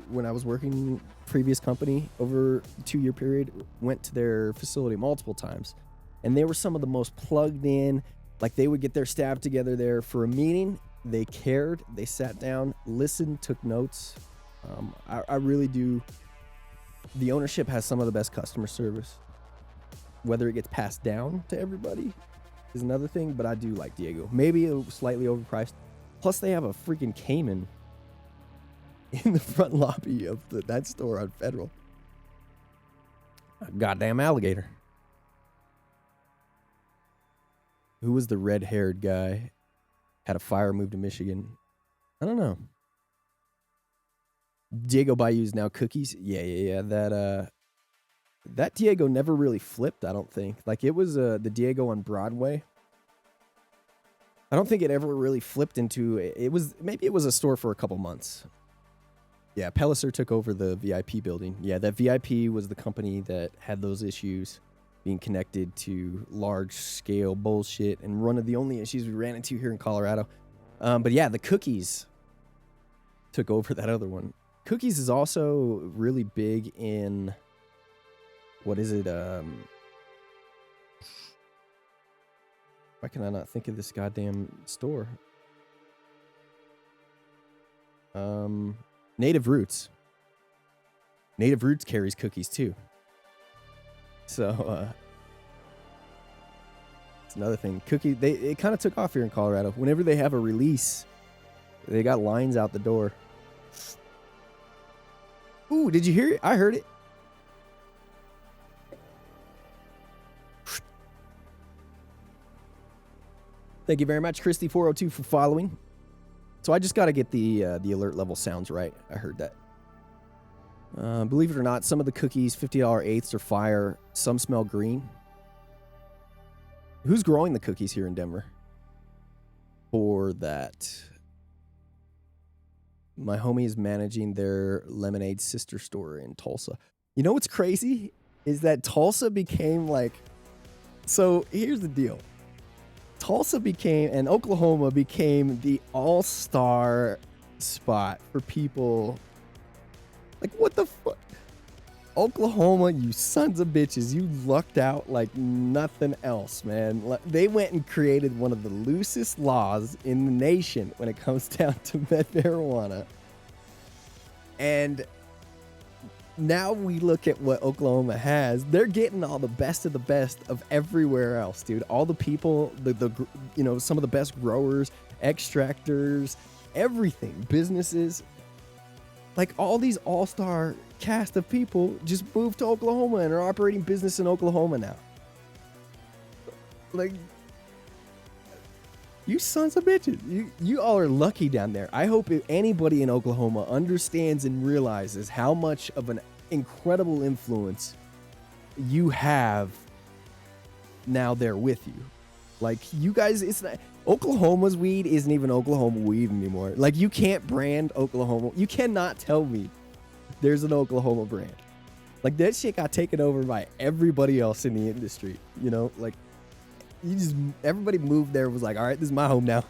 When I was working previous company over a 2-year period, went to their facility multiple times, and they were some of the most plugged in. Like, they would get their staff together there for a meeting. They cared. They sat down, listened, took notes. I really do. The ownership has some of the best customer service. Whether it gets passed down to everybody is another thing, but I do like Diego. Maybe a slightly overpriced. Plus, they have a freaking caiman in the front lobby of that store on Federal. A goddamn alligator. Who was the red-haired guy? Had a fire, moved to Michigan. I don't know. Diego Bayou's now Cookies. Yeah. That Diego never really flipped, I don't think. Like, it was the Diego on Broadway. I don't think it ever really flipped into it. Maybe it was a store for a couple months. Yeah, Pellicer took over the VIP building. Yeah, that VIP was the company that had those issues being connected to large-scale bullshit, and one of the only issues we ran into here in Colorado. But yeah, the Cookies took over that other one. Cookies is also really big in, what is it? Why can I not think of this goddamn store? Native Roots. Native Roots carries Cookies too. So, it's another thing. It kind of took off here in Colorado. Whenever they have a release, they got lines out the door. Ooh, did you hear it? I heard it. Thank you very much, Christy402, for following. So I just got to get the alert level sounds right. I heard that. Believe it or not, some of the cookies, $50 eighths, are fire. Some smell green. Who's growing the cookies here in Denver? For that. My homie is managing their lemonade sister store in Tulsa. You know what's crazy? Is that Tulsa became like... So here's the deal. Tulsa became, and Oklahoma became the all-star spot for people. Like, what the fuck? Oklahoma, you sons of bitches, you lucked out like nothing else, man. They went and created one of the loosest laws in the nation when it comes down to marijuana. And now we look at what Oklahoma has. They're getting all the best of everywhere else, dude. All the people, some of the best growers, extractors, everything, businesses. Like, all these all-star cast of people just moved to Oklahoma and are operating business in Oklahoma now. Like, you sons of bitches. You all are lucky down there. I hope anybody in Oklahoma understands and realizes how much of an incredible influence you have now there with you. Like, you guys, it's not... Oklahoma's weed isn't even Oklahoma weed anymore. Like, you can't brand Oklahoma. You cannot tell me there's an Oklahoma brand. Like, that shit got taken over by everybody else in the industry. You know, like, everybody moved there, was like, all right, this is my home now.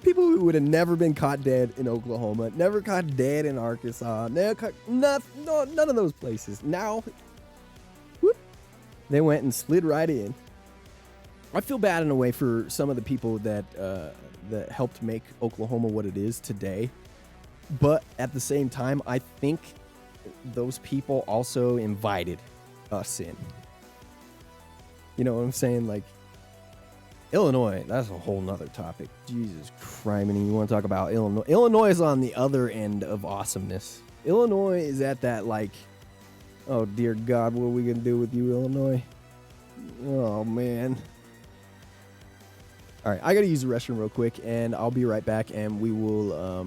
People who would have never been caught dead in Oklahoma, never caught dead in Arkansas, never caught, none of those places. Now, whoop, they went and slid right in. I feel bad in a way for some of the people that helped make Oklahoma what it is today. But at the same time, I think those people also invited us in. You know what I'm saying? Like, Illinois, that's a whole nother topic. Jesus criminy, you want to talk about Illinois? Illinois is on the other end of awesomeness. Illinois is at that, like, oh, dear God, what are we going to do with you, Illinois? Oh, man. All right, I got to use the restroom real quick, and I'll be right back, and we will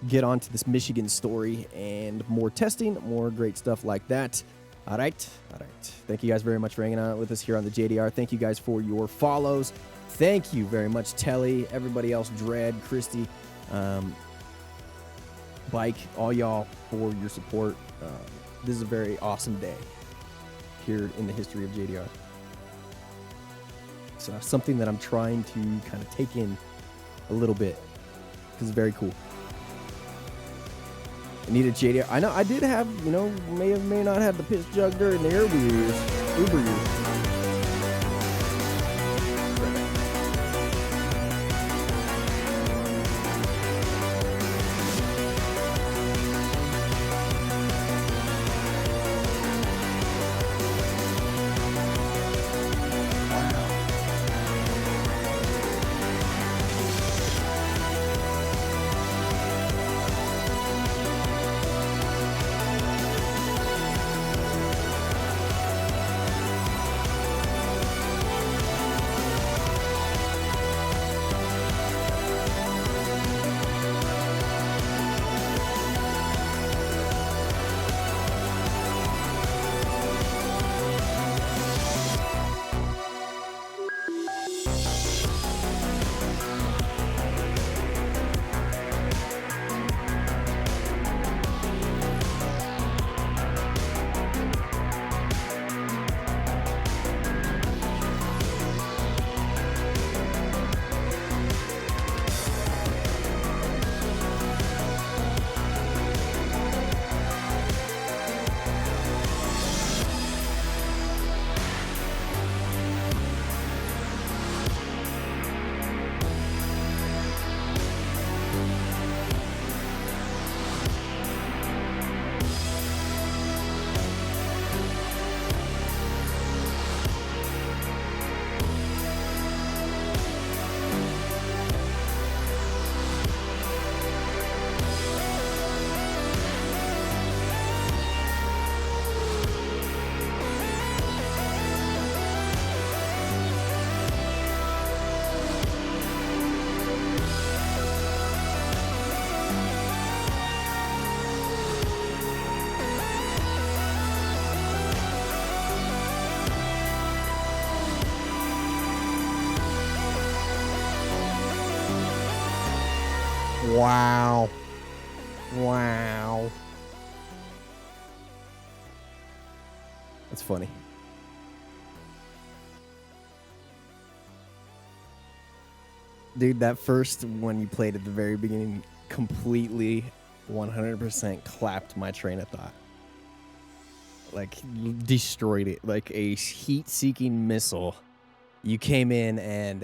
get on to this Michigan story and more testing, more great stuff like that. All right. Thank you guys very much for hanging out with us here on the JDR. Thank you guys for your follows. Thank you very much, Telly, everybody else, Dread, Christy, Bike, all y'all for your support. This is a very awesome day here in the history of JDR. It's something that I'm trying to kind of take in a little bit because it's very cool. I needed JDR. I know I did have, may or may not have the piss jug during the Uber years. Wow. Wow. That's funny. Dude, that first one you played at the very beginning completely 100% clapped my train of thought. Like, destroyed it. Like a heat-seeking missile. You came in and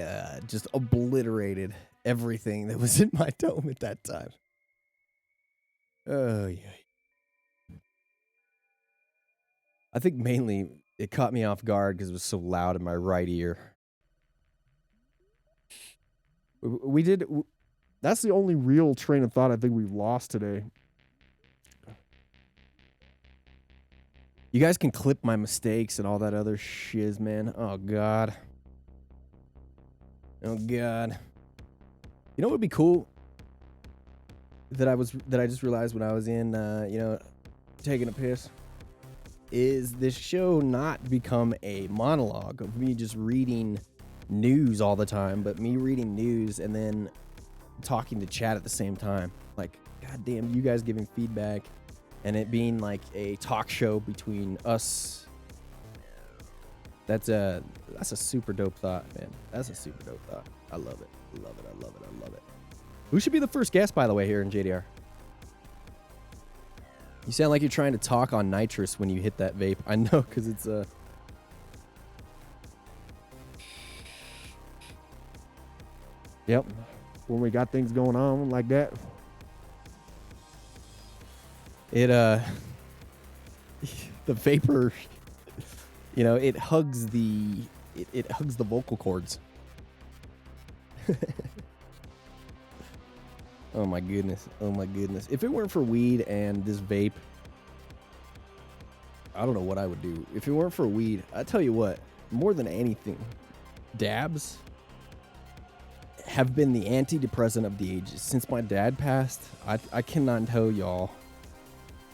just obliterated everything that was in my dome at that time. Oh, yeah. I think mainly it caught me off guard because it was so loud in my right ear. We did... That's the only real train of thought I think we've lost today. You guys can clip my mistakes and all that other shiz, man. Oh, God. Oh, God. You know what would be cool? That I just realized when I was in, taking a piss? Is this show not become a monologue of me just reading news all the time, but me reading news and then talking to chat at the same time. Like, goddamn, you guys giving feedback and it being like a talk show between us. That's a super dope thought, man. That's a super dope thought. I love it. I love it. I love it. I love it. Who should be the first guest, by the way, here in JDR? You sound like you're trying to talk on nitrous when you hit that vape. I know, because it's Yep. When we got things going on like that. It, the vapor, it hugs it hugs the vocal cords. Oh my goodness. Oh my goodness. If it weren't for weed and this vape, I don't know what I would do. If it weren't for weed, I tell you what, more than anything, dabs have been the antidepressant of the ages. Since my dad passed, I cannot tell y'all.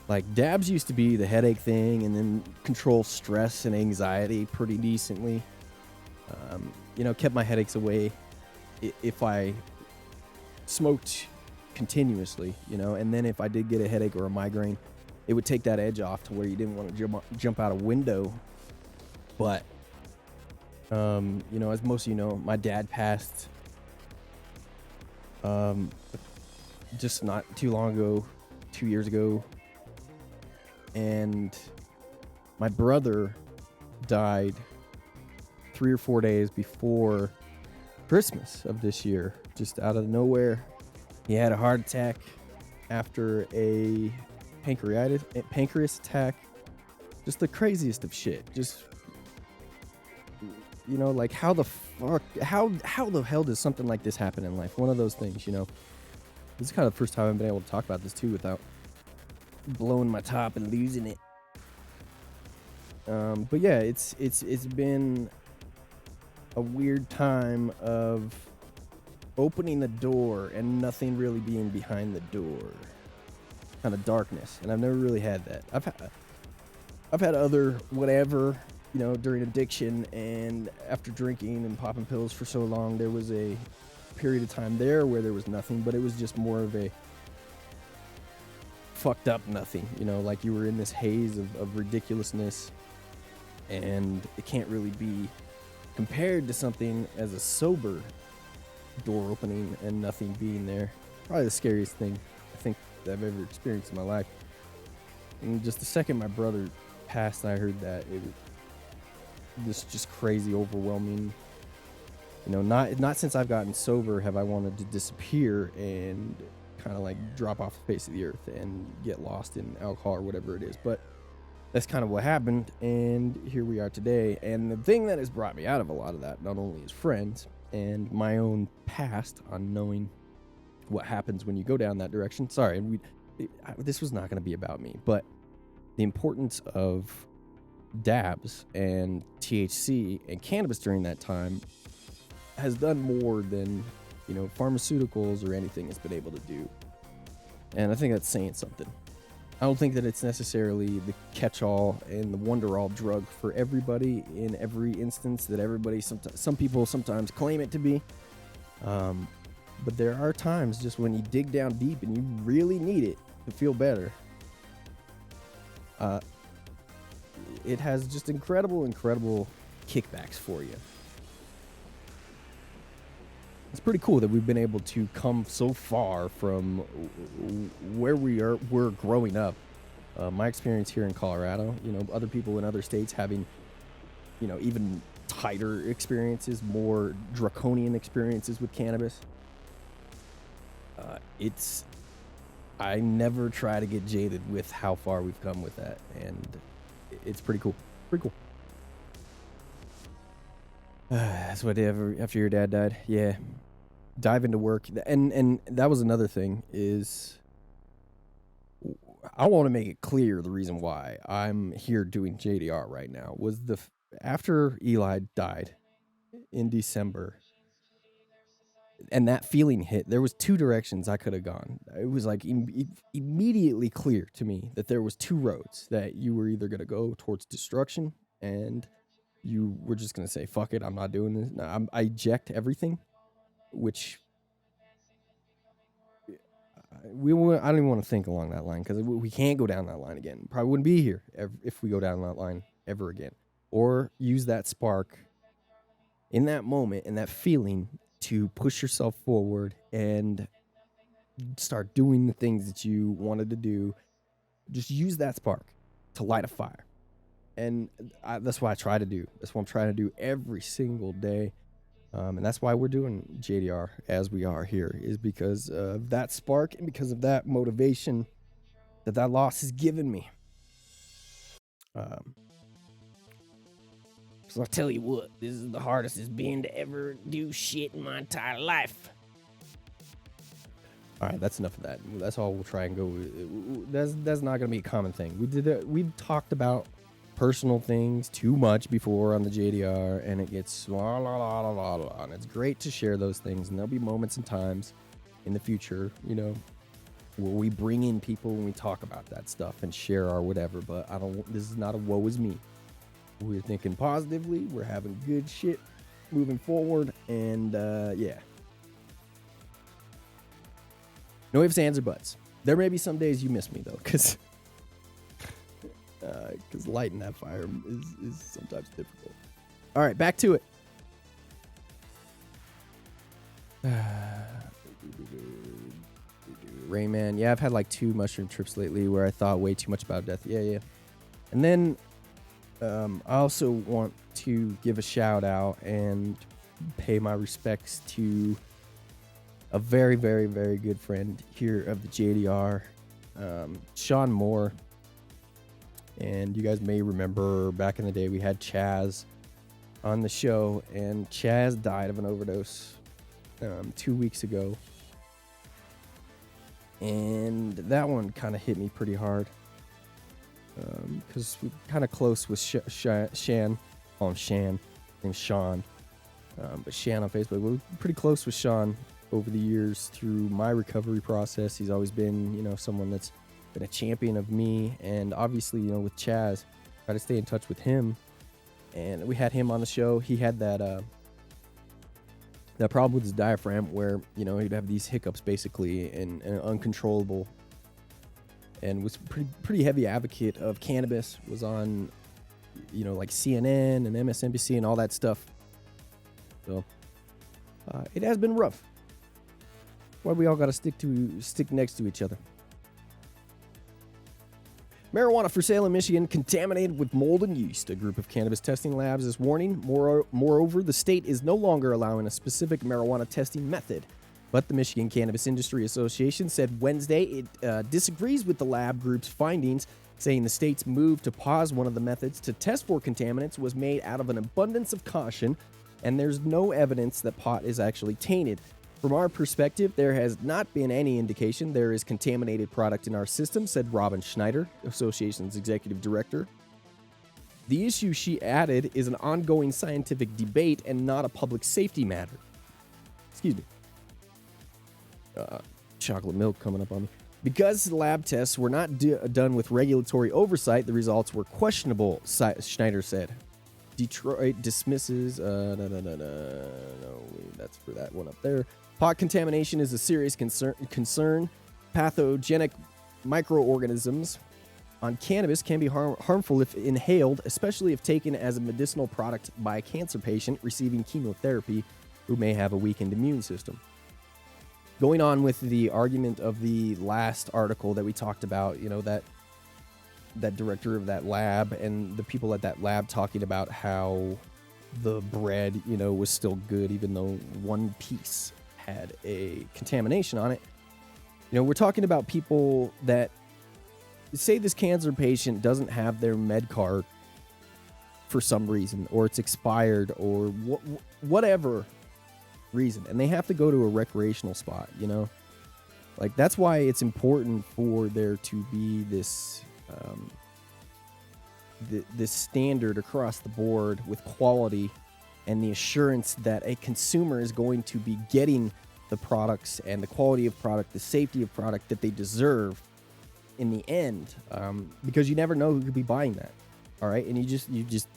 Like, dabs used to be the headache thing and then control stress and anxiety pretty decently. Kept my headaches away if I smoked continuously, and then if I did get a headache or a migraine, it would take that edge off to where you didn't want to jump out a window. But, as most of you know, my dad passed just not too long ago, 2 years ago. And my brother died 3 or 4 days before Christmas of this year, just out of nowhere. He had a heart attack after a pancreas attack. Just the craziest of shit. Just, like how the hell does something like this happen in life? One of those things, This is kind of the first time I've been able to talk about this too without blowing my top and losing it. But yeah, it's been a weird time of opening the door and nothing really being behind the door. Kind of darkness, and I've never really had that. I've had other whatever, during addiction and after drinking and popping pills for so long, there was a period of time there where there was nothing, but it was just more of a fucked up nothing, like you were in this haze of ridiculousness, and it can't really be compared to something as a sober door opening and nothing being there. Probably the scariest thing I think that I've ever experienced in my life. And just the second my brother passed, I heard that it was just crazy, overwhelming. Not since I've gotten sober have I wanted to disappear and kind of like drop off the face of the earth and get lost in alcohol or whatever it is. But that's kind of what happened, and here we are today. And the thing that has brought me out of a lot of that, not only is friends and my own past on knowing what happens when you go down that direction. Sorry, this was not going to be about me, but the importance of dabs and THC and cannabis during that time has done more than, pharmaceuticals or anything has been able to do. And I think that's saying something. I don't think that it's necessarily the catch-all and the wonder-all drug for everybody in every instance that everybody, some people sometimes claim it to be. but there are times just when you dig down deep and you really need it to feel better. It has just incredible kickbacks for you. It's pretty cool that we've been able to come so far from where we're growing up. My experience here in Colorado, other people in other states having, even tighter experiences, more draconian experiences with cannabis. I never try to get jaded with how far we've come with that, and it's pretty cool. Pretty cool. That's what after your dad died. Yeah. Dive into work. And that was another thing is I want to make it clear the reason why I'm here doing JDR right now was after Eli died in December and that feeling hit, there was two directions I could have gone. It was like immediately clear to me that there was two roads, that you were either going to go towards destruction and you were just going to say, fuck it, I'm not doing this. No, I eject everything, which I don't even want to think along that line because we can't go down that line again. Probably wouldn't be here if we go down that line ever again. Or use that spark in that moment and that feeling to push yourself forward and start doing the things that you wanted to do. Just use that spark to light a fire. And that's what I try to do. That's what I'm trying to do every single day. And that's why we're doing JDR as we are here, is because of that spark and because of that motivation that loss has given me. So I'll tell you what, this is the hardest it's been to ever do shit in my entire life. All right, that's enough of that. That's all we'll try and go with. That's not going to be a common thing. We've talked about personal things too much before on the JDR, and it gets la la la la la la. And it's great to share those things, and there'll be moments and times in the future, where we bring in people when we talk about that stuff and share our whatever. But this is not a woe is me. We're thinking positively. We're having good shit moving forward, and yeah. No ifs, ands, or buts. There may be some days you miss me though, because lighting that fire is sometimes difficult. All right, back to it. Rayman. Yeah, I've had like 2 mushroom trips lately where I thought way too much about death. Yeah. And then I also want to give a shout out and pay my respects to a very, very, very good friend here of the JDR, Sean Moore. And you guys may remember back in the day we had Chaz on the show, and Chaz died of an overdose 2 weeks ago. And that one kind of hit me pretty hard because we're kind of close with Shan. Call him Shan. Name's Sean. But Shan on Facebook. We're pretty close with Sean over the years through my recovery process. He's always been, someone that's been a champion of me. And obviously, with Chaz, try to stay in touch with him. And we had him on the show. He had that problem with his diaphragm where, he'd have these hiccups basically and uncontrollable, and was pretty heavy advocate of cannabis, was on, like CNN and MSNBC and all that stuff. So it has been rough. Why we all got to stick next to each other. Marijuana for sale in Michigan contaminated with mold and yeast. A group of cannabis testing labs is warning. Moreover, the state is no longer allowing a specific marijuana testing method. But the Michigan Cannabis Industry Association said Wednesday it disagrees with the lab group's findings, saying the state's move to pause one of the methods to test for contaminants was made out of an abundance of caution, and there's no evidence that pot is actually tainted. From our perspective, there has not been any indication there is contaminated product in our system, said Robin Schneider, association's executive director. The issue, she added, is an ongoing scientific debate and not a public safety matter. Excuse me. Chocolate milk coming up on me. Because the lab tests were not done with regulatory oversight, the results were questionable, Schneider said. Detroit dismisses, no, that's for that one up there. Pot contamination is a serious concern. Pathogenic microorganisms on cannabis can be harmful if inhaled, especially if taken as a medicinal product by a cancer patient receiving chemotherapy who may have a weakened immune system. Going on with the argument of the last article that we talked about, that director of that lab and the people at that lab talking about how the bread, was still good even though one piece had a contamination on it. We're talking about people that say this cancer patient doesn't have their med card for some reason, or it's expired, or whatever reason, and they have to go to a recreational spot, Like, that's why it's important for there to be this this standard across the board with quality and the assurance that a consumer is going to be getting the products and the quality of product, the safety of product that they deserve in the end, because you never know who could be buying that. All right, and you just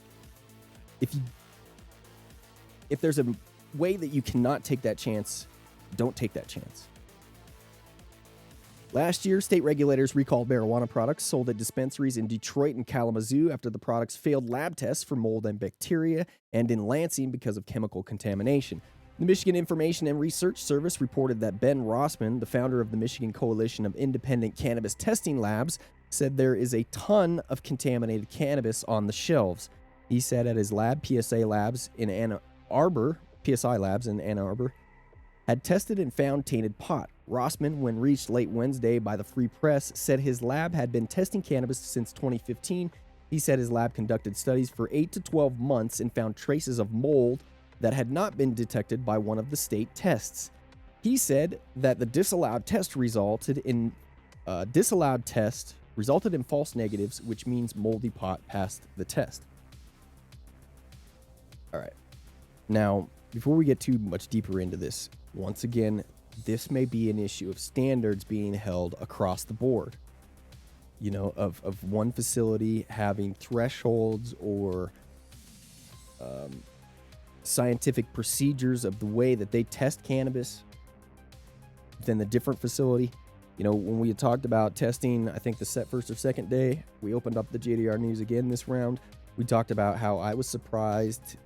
if there's a way that you cannot take that chance, don't take that chance. Last year, state regulators recalled marijuana products sold at dispensaries in Detroit and Kalamazoo after the products failed lab tests for mold and bacteria, and in Lansing because of chemical contamination. The Michigan Information and Research Service reported that Ben Rossman, the founder of the Michigan Coalition of Independent Cannabis Testing Labs, said there is a ton of contaminated cannabis on the shelves. He said at his lab, PSI Labs in Ann Arbor, had tested and found tainted pot. Rossman, when reached late Wednesday by the Free Press, said his lab had been testing cannabis since 2015. He said his lab conducted studies for 8 to 12 months and found traces of mold that had not been detected by one of the state tests. He said that the disallowed test resulted in false negatives, which means moldy pot passed the test. All right. Now, before we get too much deeper into this, once again, this may be an issue of standards being held across the board. Of one facility having thresholds or scientific procedures of the way that they test cannabis than the different facility. When we had talked about testing, I think the first or second day, we opened up the JDR News again this round. We talked about how I was surprised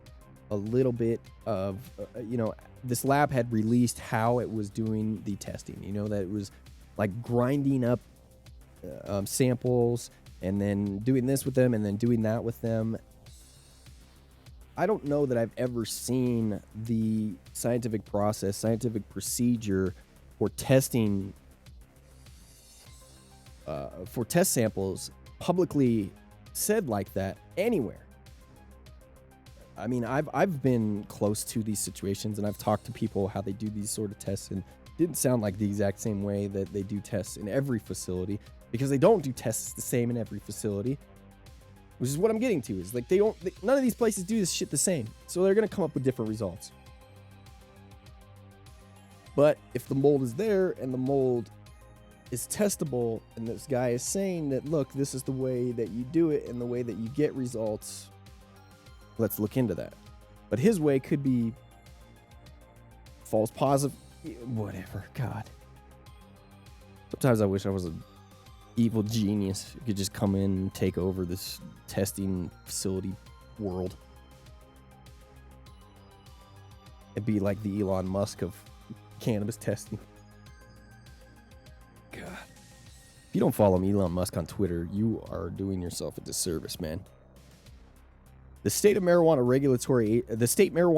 a little bit of, this lab had released how it was doing the testing, that it was like grinding up samples and then doing this with them and then doing that with them. I don't know that I've ever seen the scientific process, scientific procedure for testing, for test samples publicly said like that anywhere. I mean, I've been close to these situations, and I've talked to people how they do these sort of tests, and it didn't sound like the exact same way that they do tests in every facility, because they don't do tests the same in every facility, which is what I'm getting to, is like none of these places do this shit the same, so they're going to come up with different results. But if the mold is there and the mold is testable, and this guy is saying that, look, this is the way that you do it and the way that you get results, let's look into that. But his way could be false positive, whatever. God. Sometimes I wish I was an evil genius who could just come in and take over this testing facility world. It'd be like the Elon Musk of cannabis testing. God. If you don't follow Elon Musk on Twitter, you are doing yourself a disservice, man. The state marijuana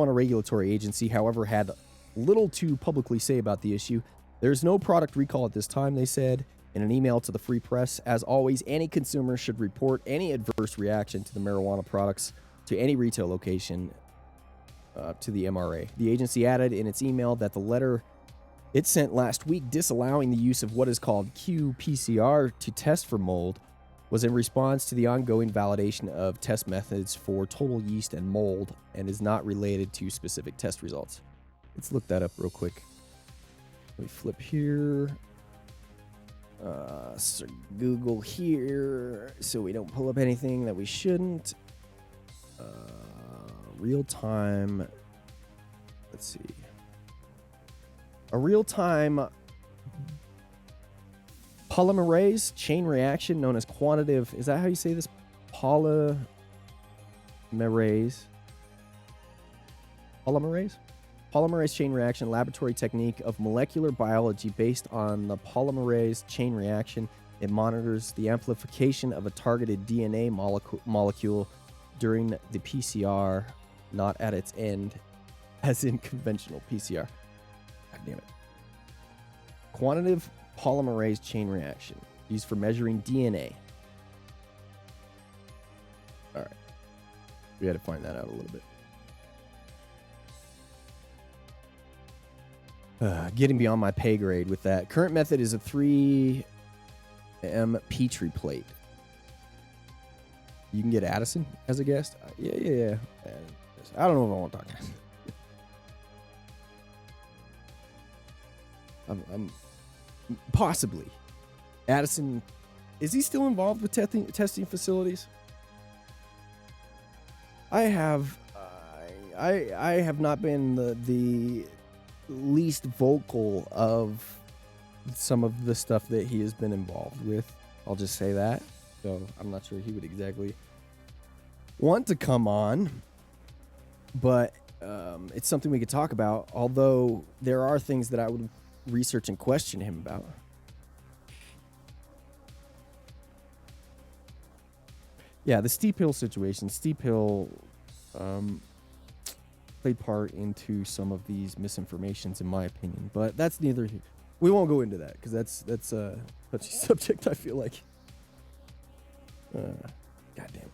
regulatory agency, however, had little to publicly say about the issue. There's no product recall at this time, they said in an email to the Free Press. As always, any consumer should report any adverse reaction to the marijuana products to any retail location to the MRA. The agency added in its email that the letter it sent last week disallowing the use of what is called qPCR to test for mold was in response to the ongoing validation of test methods for total yeast and mold and is not related to specific test results. Let's look that up real quick. Let me flip here. So Google here so we don't pull up anything that we shouldn't. Real time. Let's see. A real-time polymerase chain reaction known as quantitative. Is that how you say this? Polymerase. Polymerase chain reaction, laboratory technique of molecular biology based on the polymerase chain reaction. It monitors the amplification of a targeted DNA molecule during the PCR, not at its end, as in conventional PCR. God damn it. Quantitative polymerase chain reaction, used for measuring DNA. All right. We had to find that out a little bit. Getting beyond my pay grade with that. Current method is a 3M Petri plate. You can get Addison as a guest? Yeah. I don't know if I want to talk to him. I'm possibly. Addison, is he still involved with testing facilities? I have not been the least vocal of some of the stuff that he has been involved with. I'll just say that. So I'm not sure he would exactly want to come on, but it's something we could talk about. Although there are things that I would research and question him about. Yeah, the Steep Hill situation. Steep Hill played part into some of these misinformations, in my opinion. But that's neither here. We won't go into that because that's a touchy subject, I feel like. God damn.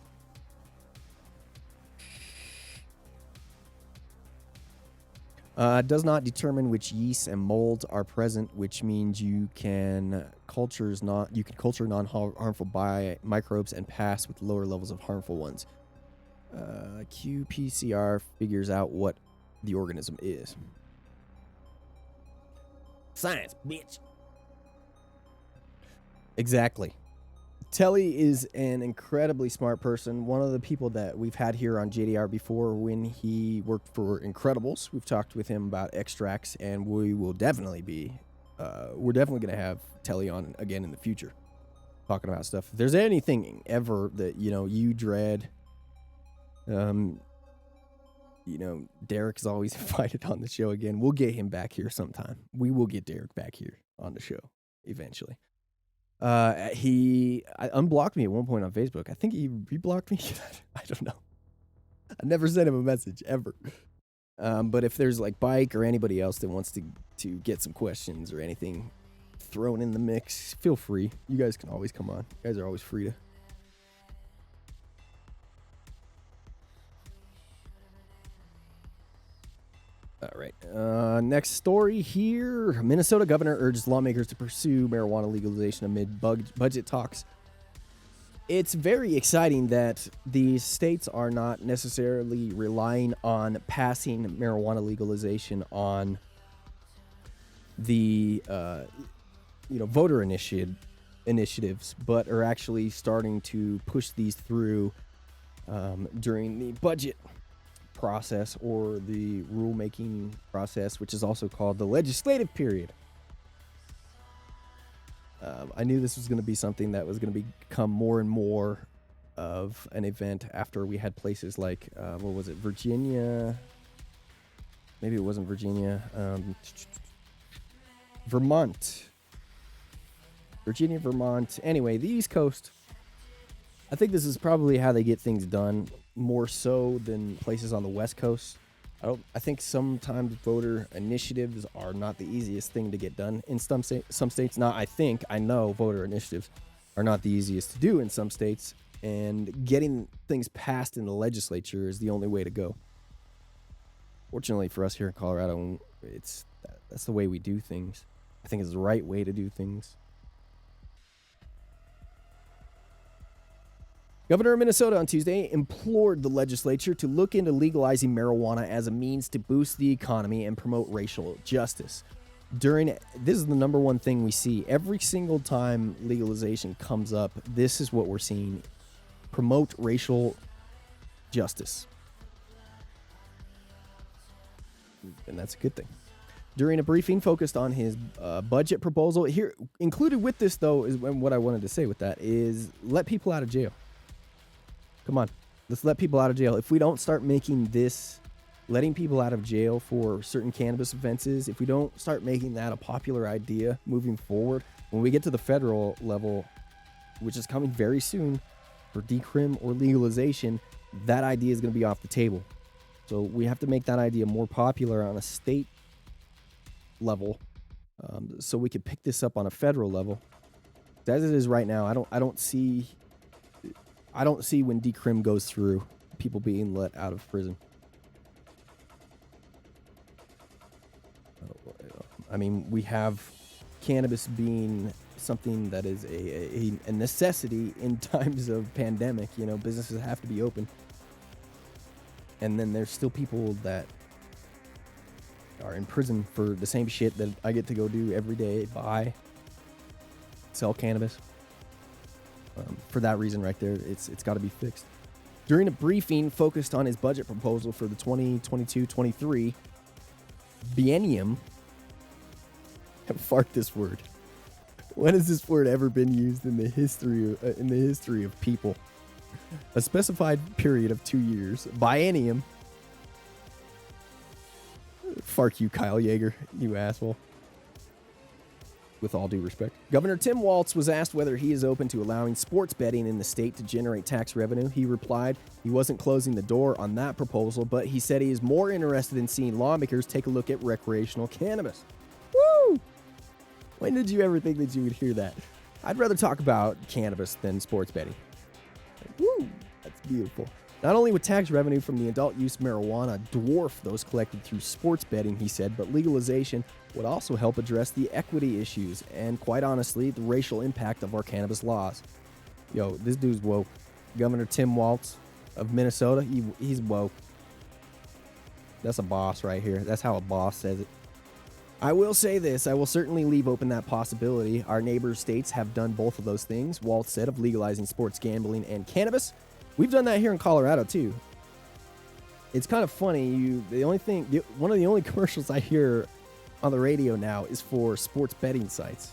Does not determine which yeasts and molds are present, which means you can culture non-harmful microbes and pass with lower levels of harmful ones. qPCR figures out what the organism is. Science, bitch. Exactly. Telly is an incredibly smart person. One of the people that we've had here on JDR before when he worked for Incredibles. We've talked with him about extracts, and we will definitely be, we're definitely going to have Telly on again in the future, talking about stuff. If there's anything ever that, you dread, Derek's always invited on the show again. We'll get him back here sometime. We will get Derek back here on the show eventually. He unblocked me at one point on Facebook. I think he reblocked me. I don't know. I never sent him a message ever. But if there's like Bike or anybody else that wants to get some questions or anything thrown in the mix, feel free. You guys can always come on. You guys are always free to. All right. Next story here. Minnesota governor urges lawmakers to pursue marijuana legalization amid budget talks. It's very exciting that these states are not necessarily relying on passing marijuana legalization on the voter initiatives, but are actually starting to push these through during the budget process or the rulemaking process, which is also called the legislative period. I knew this was going to be something that was going to become more and more of an event after we had places like, Virginia? Maybe it wasn't Virginia. Vermont. Virginia, Vermont. Anyway, the East Coast. I think this is probably how they get things done, more so than places on the West Coast. I think sometimes voter initiatives are not the easiest thing to get done in some states. I know voter initiatives are not the easiest to do in some states, and getting things passed in the legislature is the only way to go. Fortunately for us here in Colorado, that's the way we do things. I think it's the right way to do things. Governor of Minnesota on Tuesday implored the legislature to look into legalizing marijuana as a means to boost the economy and promote racial justice. This is the number one thing we see. Every single time legalization comes up, this is what we're seeing. Promote racial justice. And that's a good thing. During a briefing focused on his budget proposal, here included with this though is what I wanted to say with that is let people out of jail. Come on, let's let people out of jail. If we don't start making this, letting people out of jail for certain cannabis offenses, if we don't start making that a popular idea moving forward, when we get to the federal level, which is coming very soon for decrim or legalization, that idea is going to be off the table. So we have to make that idea more popular on a state level, so we could pick this up on a federal level. As it is right now, I don't see when decrim goes through, people being let out of prison. I mean, we have cannabis being something that is a necessity in times of pandemic. You know, businesses have to be open, and then there's still people that are in prison for the same shit that I get to go do every day, sell cannabis. For that reason right there, it's got to be fixed. During a briefing focused on his budget proposal for the 2022-23 biennium, fart this word. When has this word ever been used in the history of people? A specified period of 2 years, biennium. Fuck you, Kyle Yeager, you asshole. With all due respect. Governor Tim Walz was asked whether he is open to allowing sports betting in the state to generate tax revenue. He replied he wasn't closing the door on that proposal, but he said he is more interested in seeing lawmakers take a look at recreational cannabis. Woo! When did you ever think that you would hear that? I'd rather talk about cannabis than sports betting. Woo! That's beautiful. Not only would tax revenue from the adult use marijuana dwarf those collected through sports betting, he said, but legalization would also help address the equity issues and, quite honestly, the racial impact of our cannabis laws. Yo, this dude's woke. Governor Tim Walz of Minnesota, he's woke. That's a boss right here. That's how a boss says it. I will say this. I will certainly leave open that possibility. Our neighbor states have done both of those things, Walz said, of legalizing sports gambling and cannabis. We've done that here in Colorado, too. It's kind of funny. One of the only commercials I hear on the radio now is for sports betting sites.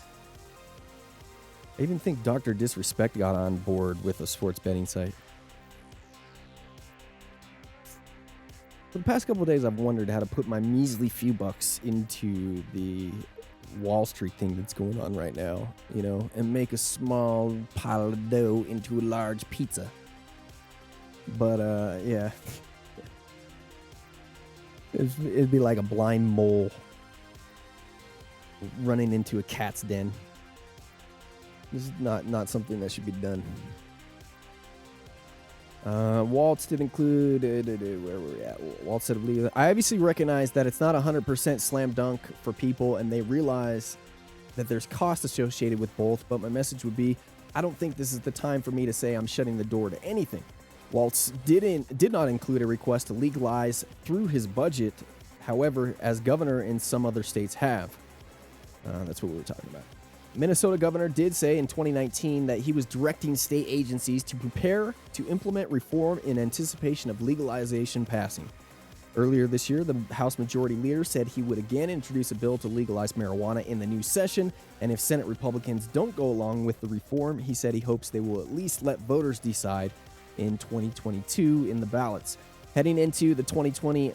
I even think Dr. Disrespect got on board with a sports betting site. For the past couple of days, I've wondered how to put my measly few bucks into the Wall Street thing that's going on right now, you know, and make a small pile of dough into a large pizza. But, yeah. It'd be like a blind mole running into a cat's den. This is not something that should be done. Waltz did include... where were we at? Waltz said, I obviously recognize that it's not 100% slam dunk for people, and they realize that there's cost associated with both, but my message would be, I don't think this is the time for me to say I'm shutting the door to anything. Waltz did not include a request to legalize through his budget, however, as governor in some other states have. That's what we were talking about. Minnesota governor did say in 2019 that he was directing state agencies to prepare to implement reform in anticipation of legalization passing. Earlier this year, the House Majority Leader said he would again introduce a bill to legalize marijuana in the new session, and if Senate Republicans don't go along with the reform, he said he hopes they will at least let voters decide in 2022 in the ballots. Heading into the 2020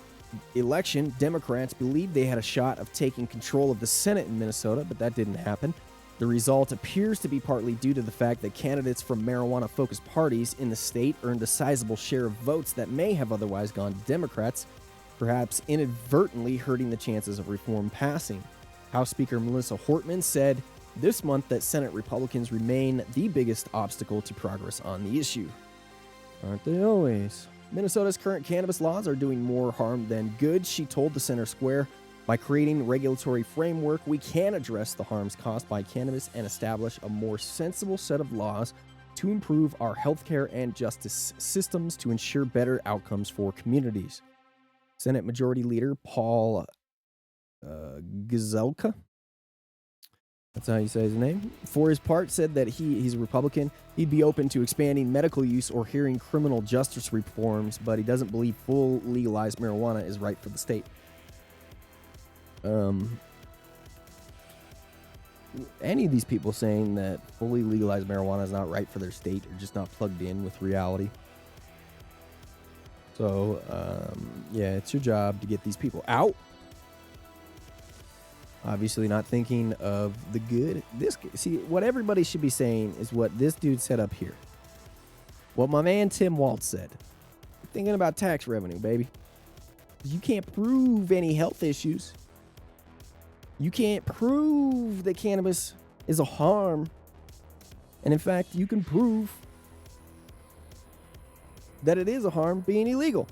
election, Democrats believed they had a shot of taking control of the Senate in Minnesota, but that didn't happen. The result appears to be partly due to the fact that candidates from marijuana-focused parties in the state earned a sizable share of votes that may have otherwise gone to Democrats, perhaps inadvertently hurting the chances of reform passing. House Speaker Melissa Hortman said this month that Senate Republicans remain the biggest obstacle to progress on the issue. Aren't they always? Minnesota's current cannabis laws are doing more harm than good, she told the Center Square. By creating regulatory framework, we can address the harms caused by cannabis and establish a more sensible set of laws to improve our healthcare and justice systems to ensure better outcomes for communities. Senate Majority Leader Paul Gazelka, that's how you say his name, for his part said that he's a Republican. He'd be open to expanding medical use or hearing criminal justice reforms, but he doesn't believe full legalized marijuana is right for the state. any of these people saying that fully legalized marijuana is not right for their state are just not plugged in with reality. So, yeah, it's your job to get these people out. Obviously not thinking of the good. See, what everybody should be saying is what this dude said up here. What my man Tim Waltz said. Thinking about tax revenue, baby. You can't prove any health issues. You can't prove that cannabis is a harm. And in fact, you can prove that it is a harm being illegal.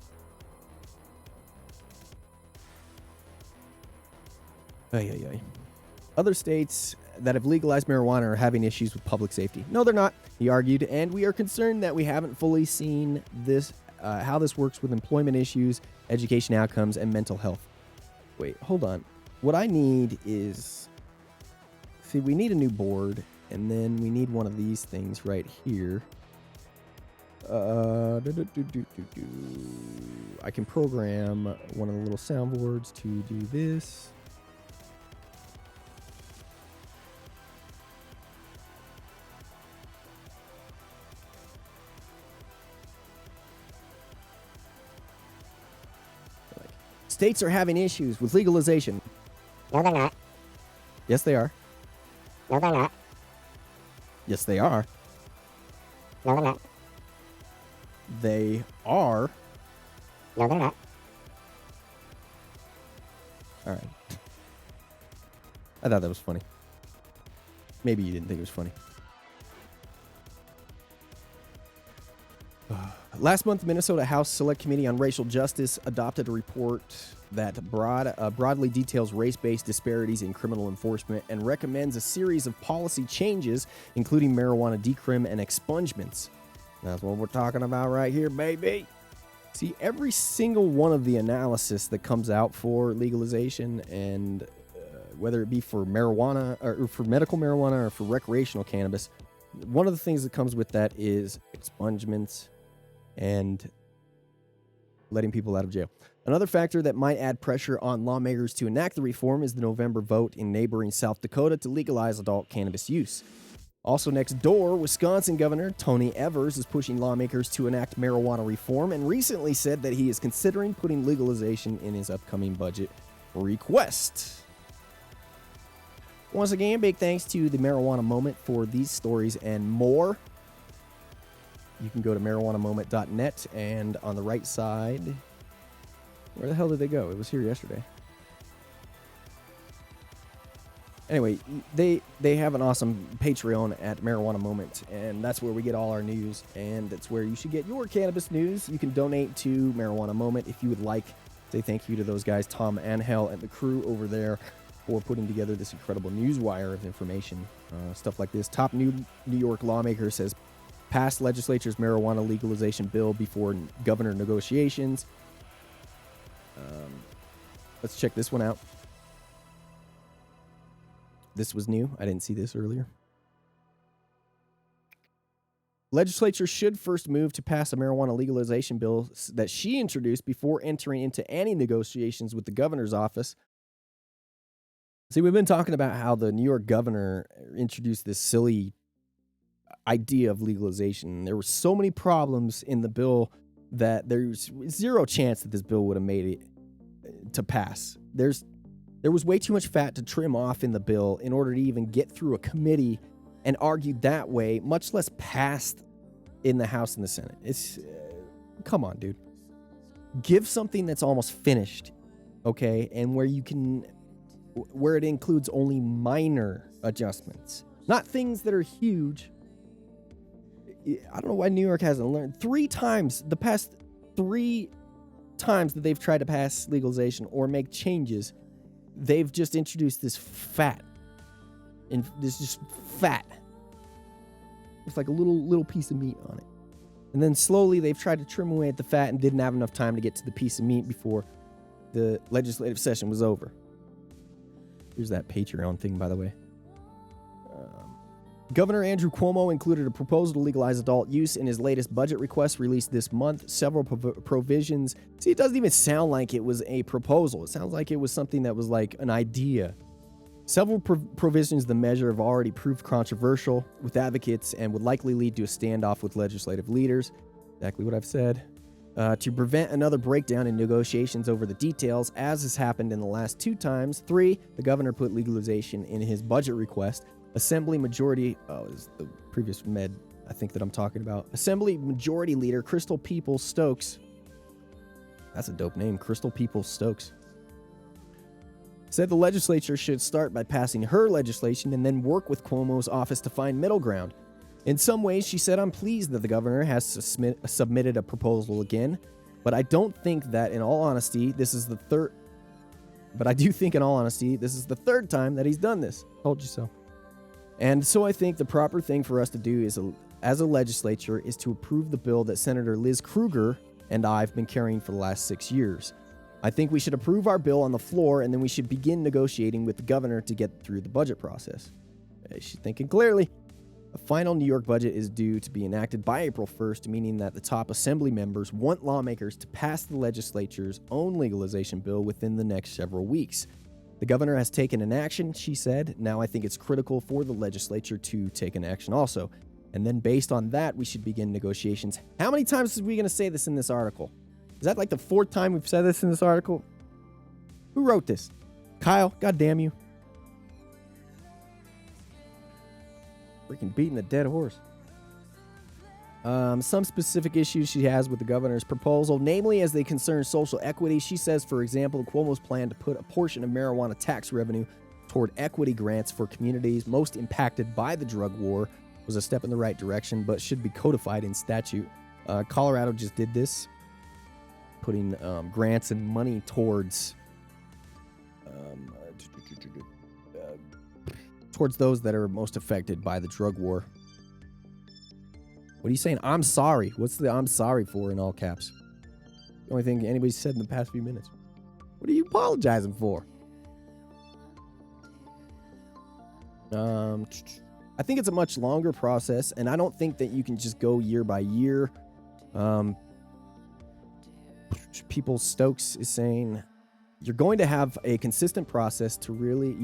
Other states that have legalized marijuana are having issues with public safety. No, they're not, he argued, and we are concerned that we haven't fully seen this, how this works with employment issues, education outcomes, and mental health. Wait, hold on. What I need is, see, we need a new board, and then we need one of these things right here. I can program one of the little soundboards to do this. States are having issues with legalization. No, they're not. Yes, they are. No, they're not. Yes, they are. No, they're not. They are. No, they're not. All right. I thought that was funny. Maybe you didn't think it was funny. Last month, Minnesota House Select Committee on Racial Justice adopted a report that broadly details race-based disparities in criminal enforcement and recommends a series of policy changes, including marijuana decrim and expungements. That's what we're talking about right here, baby. See, every single one of the analysis that comes out for legalization, and whether it be for marijuana or for medical marijuana or for recreational cannabis, one of the things that comes with that is expungements and letting people out of jail. Another factor that might add pressure on lawmakers to enact the reform is the November vote in neighboring South Dakota to legalize adult cannabis use. Also next door, Wisconsin Governor Tony Evers is pushing lawmakers to enact marijuana reform and recently said that he is considering putting legalization in his upcoming budget request. Once again, big thanks to the Marijuana Moment for these stories and more. You can go to marijuanamoment.net, and on the right side, where the hell did they go? It was here yesterday. Anyway, they have an awesome Patreon at Marijuana Moment, and that's where we get all our news, and that's where you should get your cannabis news. You can donate to Marijuana Moment if you would like. Say thank you to those guys, Tom and Hell, and the crew over there for putting together this incredible news wire of information. Stuff like this. Top New York lawmaker says passed legislature's marijuana legalization bill before governor negotiations. Let's check this one out. This was new. I didn't see this earlier. Legislature should first move to pass a marijuana legalization bill that she introduced before entering into any negotiations with the governor's office. See, we've been talking about how the New York governor introduced this silly idea of legalization. There were so many problems in the bill that there's zero chance that this bill would have made it to pass. There was way too much fat to trim off in the bill in order to even get through a committee and argue that way, much less passed in the House and the Senate. It's come on, dude. Give something that's almost finished, okay, and where it includes only minor adjustments, not things that are huge. I don't know why New York hasn't learned. The past 3 times that they've tried to pass legalization or make changes, they've just introduced this fat. And this just fat. It's like a little piece of meat on it. And then slowly they've tried to trim away at the fat and didn't have enough time to get to the piece of meat before the legislative session was over. Here's that Patreon thing, by the way. Governor Andrew Cuomo included a proposal to legalize adult use in his latest budget request released this month. Several provisions. See, it doesn't even sound like it was a proposal. It sounds like it was something that was like an idea. Several provisions of the measure have already proved controversial with advocates and would likely lead to a standoff with legislative leaders. Exactly what I've said. To prevent another breakdown in negotiations over the details, as has happened in the last 2 times. 3, the governor put legalization in his budget request. Assembly Majority, is the previous med, I think that I'm talking about. Assembly Majority Leader Crystal Peoples Stokes. That's a dope name, Crystal Peoples Stokes. Said the legislature should start by passing her legislation and then work with Cuomo's office to find middle ground. In some ways, she said, I'm pleased that the governor has submitted a proposal again, but I don't think that, in all honesty, this is the third. But I do think, in all honesty, this is the 3rd time that he's done this. Told you so. And so I think the proper thing for us to do is, as a legislature, is to approve the bill that Senator Liz Krueger and I have been carrying for the last 6 years. I think we should approve our bill on the floor, and then we should begin negotiating with the governor to get through the budget process. She's thinking clearly. A final New York budget is due to be enacted by April 1st, meaning that the top assembly members want lawmakers to pass the legislature's own legalization bill within the next several weeks. The governor has taken an action, she said. Now I think it's critical for the legislature to take an action also. And then based on that, we should begin negotiations. How many times are we going to say this in this article? Is that like the 4th time we've said this in this article? Who wrote this? Kyle, God damn you. Freaking beating a dead horse. Some specific issues she has with the governor's proposal, namely as they concern social equity. She says, for example, Cuomo's plan to put a portion of marijuana tax revenue toward equity grants for communities most impacted by the drug war was a step in the right direction, but should be codified in statute. Colorado just did this, putting grants and money towards those that are most affected by the drug war. What are you saying? I'm sorry. What's the I'm sorry for in all caps? The only thing anybody's said in the past few minutes. What are you apologizing for? I think it's a much longer process, and I don't think that you can just go year by year. People Stokes is saying you're going to have a consistent process to really,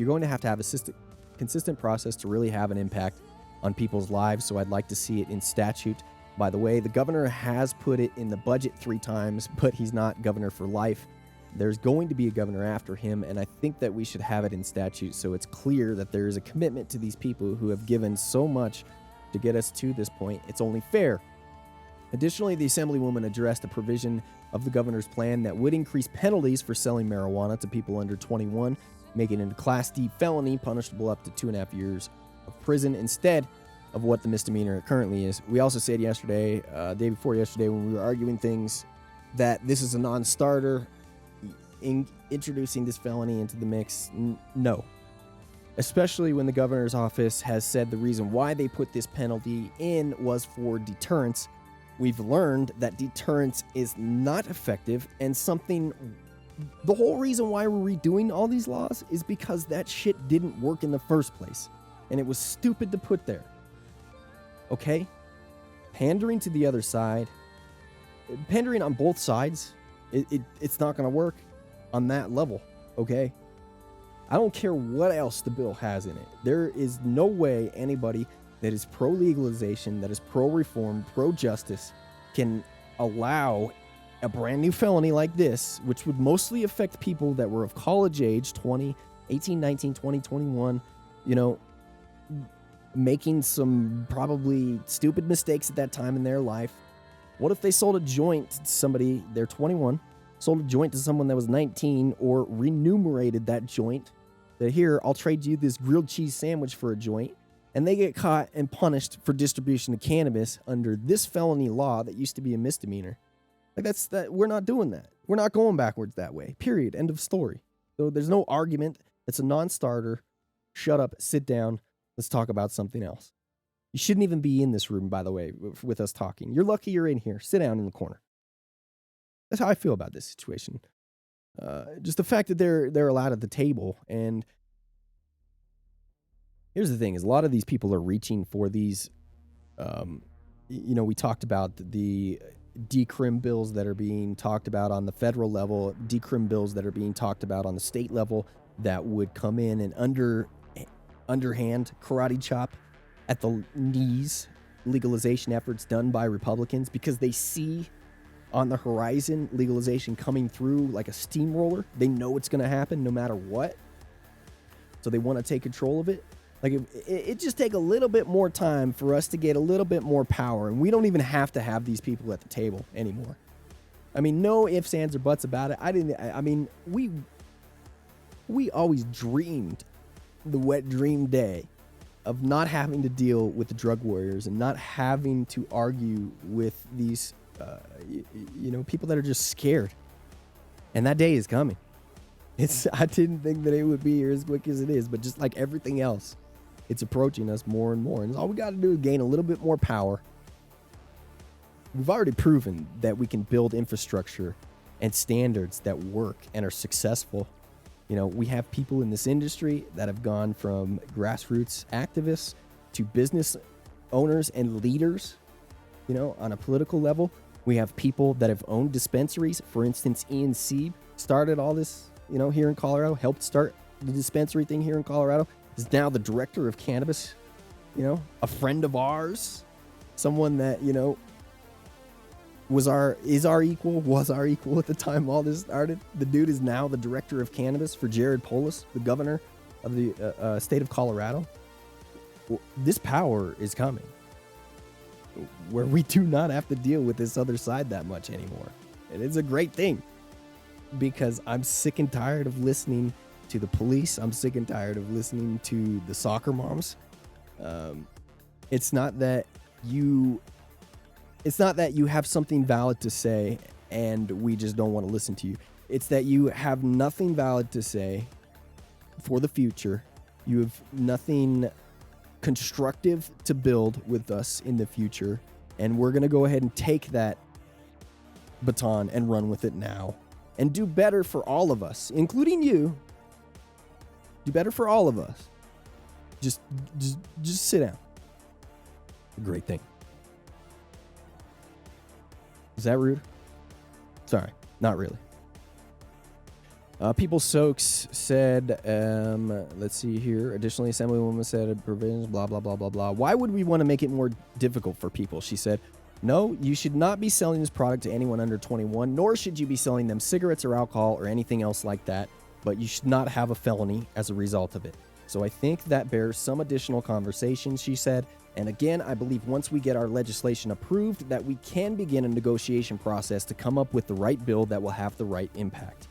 consistent process to really have an impact on people's lives, so I'd like to see it in statute. By the way, the governor has put it in the budget 3 times, but he's not governor for life. There's going to be a governor after him, and I think that we should have it in statute so it's clear that there is a commitment to these people who have given so much to get us to this point. It's only fair. Additionally, the Assemblywoman addressed a provision of the governor's plan that would increase penalties for selling marijuana to people under 21, making it a Class D felony punishable up to 2.5 years of prison instead of what the misdemeanor it currently is. We also said yesterday, day before yesterday, when we were arguing things, that this is a non-starter. In introducing this felony into the mix, no. Especially when the governor's office has said the reason why they put this penalty in was for deterrence. We've learned that deterrence is not effective, and the whole reason why we're redoing all these laws is because that shit didn't work in the first place, and it was stupid to put there. Okay? Pandering to the other side, pandering on both sides, it's not going to work on that level, okay? I don't care what else the bill has in it. There is no way anybody that is pro-legalization, that is pro-reform, pro-justice, can allow a brand new felony like this, which would mostly affect people that were of college age, 18, 19, 20, 21, making some probably stupid mistakes at that time in their life. What if they sold a joint to somebody, they're 21, sold a joint to someone that was 19, or remunerated that joint, that here, I'll trade you this grilled cheese sandwich for a joint, and they get caught and punished for distribution of cannabis under this felony law that used to be a misdemeanor. We're not doing that. We're not going backwards that way. Period. End of story. So there's no argument. It's a non-starter. Shut up. Sit down. Let's talk about something else. You shouldn't even be in this room, by the way, with us talking. You're lucky you're in here. Sit down in the corner. That's how I feel about this situation. Just the fact that they're allowed at the table, and here's the thing: is a lot of these people are reaching for these. We talked about the decrim bills that are being talked about on the federal level, decrim bills that are being talked about on the state level that would come in and underhand karate chop at the knees legalization efforts done by Republicans, because they see on the horizon legalization coming through like a steamroller. They know it's going to happen no matter what. So they want to take control of it. Like, it just take a little bit more time for us to get a little bit more power, and we don't even have to have these people at the table anymore. I mean, no ifs, ands, or buts about it. We always dreamed the wet dream day of not having to deal with the drug warriors and not having to argue with these, people that are just scared. And that day is coming. I didn't think that it would be here as quick as it is, but just like everything else, it's approaching us more and more. And all we got to do is gain a little bit more power. We've already proven that we can build infrastructure and standards that work and are successful. We have people in this industry that have gone from grassroots activists to business owners and leaders, on a political level. We have people that have owned dispensaries. For instance, Ian Sieb started all this, here in Colorado, helped start the dispensary thing here in Colorado. Is now the director of cannabis, a friend of ours, someone that, was our equal at the time all this started. The dude is now the director of cannabis for Jared Polis, the governor of the state of Colorado. This power is coming, where we do not have to deal with this other side that much anymore. And it's a great thing, because I'm sick and tired of listening to the police. I'm sick and tired of listening to the soccer moms. It's not that you have something valid to say and we just don't want to listen to you. It's that you have nothing valid to say for the future. You have nothing constructive to build with us in the future. And we're going to go ahead and take that baton and run with it now and do better for all of us, including you. Do better for all of us. Just sit down. A great thing. Is that rude? Sorry, not really. People Soaks said, let's see here. Additionally, Assemblywoman said provisions, blah, blah, blah, blah, blah. Why would we want to make it more difficult for people? She said, no, you should not be selling this product to anyone under 21, nor should you be selling them cigarettes or alcohol or anything else like that. But you should not have a felony as a result of it. So I think that bears some additional conversation, she said. And again, I believe once we get our legislation approved, that we can begin a negotiation process to come up with the right bill that will have the right impact.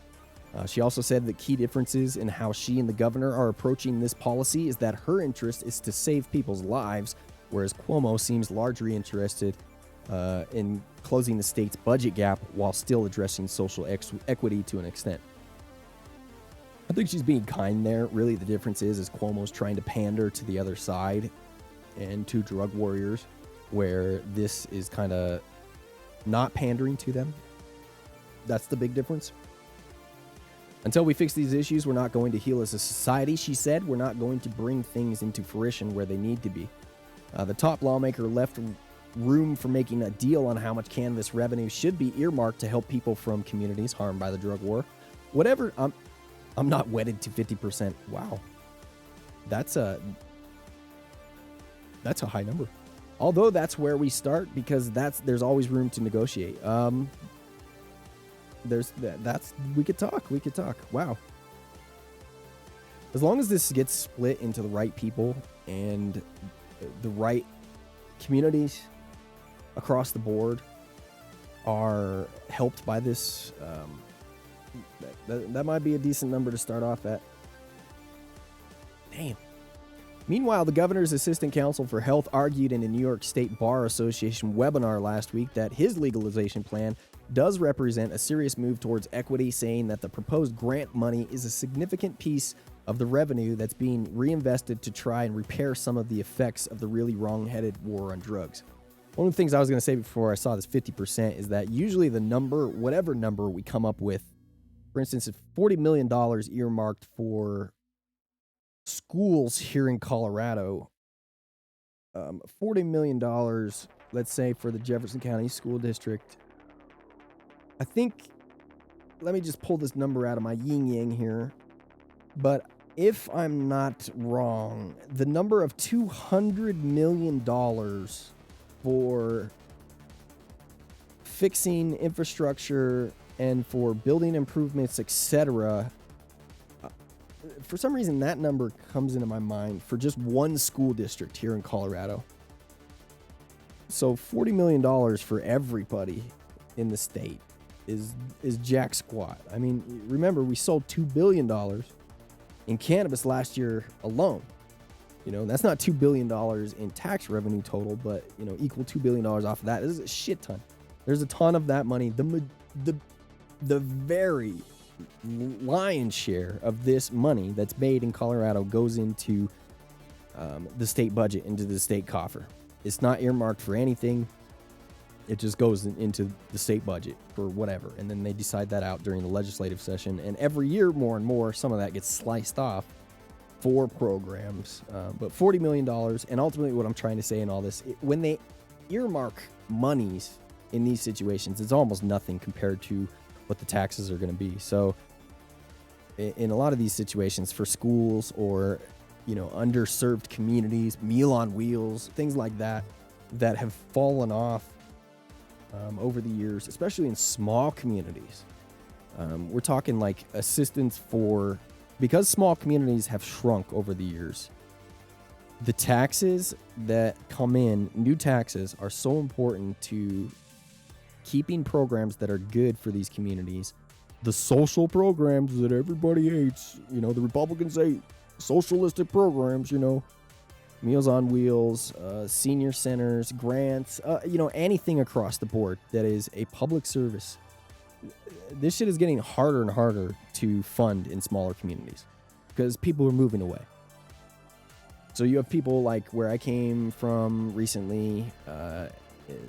She also said that key differences in how she and the governor are approaching this policy is that her interest is to save people's lives, whereas Cuomo seems largely interested in closing the state's budget gap while still addressing social equity to an extent. I think she's being kind there. Really, the difference is Cuomo's trying to pander to the other side and to drug warriors, where this is kind of not pandering to them. That's the big difference. Until we fix these issues, we're not going to heal as a society, she said. We're not going to bring things into fruition where they need to be. The top lawmaker left room for making a deal on how much cannabis revenue should be earmarked to help people from communities harmed by the drug war. Whatever, I'm not wedded to 50%. Wow. That's a high number. Although that's where we start, because there's always room to negotiate. We could talk. Wow. As long as this gets split into the right people and the right communities across the board are helped by this, that might be a decent number to start off at. Damn. Meanwhile, the governor's assistant counsel for health argued in a New York State Bar Association webinar last week that his legalization plan does represent a serious move towards equity, saying that the proposed grant money is a significant piece of the revenue that's being reinvested to try and repair some of the effects of the really wrong-headed war on drugs. One of the things I was going to say before I saw this 50% is that usually the number, whatever number we come up with, for instance, if $40 million earmarked for schools here in Colorado, $40 million, let's say, for the Jefferson County School District. I think, let me just pull this number out of my yin-yang here. But if I'm not wrong, the number of $200 million for fixing infrastructure and for building improvements, etc., for some reason that number comes into my mind for just one school district here in Colorado. So $40 million for everybody in the state is jack squat. I mean, remember, we sold $2 billion in cannabis last year alone. You know, that's not $2 billion in tax revenue total, but, you know, equal $2 billion off of that. This is a shit ton. There's a ton of that money. The very lion's share of this money that's made in Colorado goes into the state budget, into the state coffer. It's not earmarked for anything. It just goes into the state budget for whatever. And then they decide that out during the legislative session. And every year, more and more, some of that gets sliced off for programs. But $40 million. And ultimately, what I'm trying to say in all this, when they earmark monies in these situations, it's almost nothing compared to what the taxes are going to be. So in a lot of these situations for schools or, you know, underserved communities, Meal on Wheels, things like that, that have fallen off over the years, especially in small communities. We're talking like assistance for, because small communities have shrunk over the years, the taxes that come in, new taxes, are so important to keeping programs that are good for these communities. The social programs that everybody hates, you know, the Republicans hate, socialistic programs, you know, Meals on Wheels, senior centers, grants, you know, anything across the board that is a public service. This shit is getting harder and harder to fund in smaller communities because people are moving away. So you have people like where I came from recently,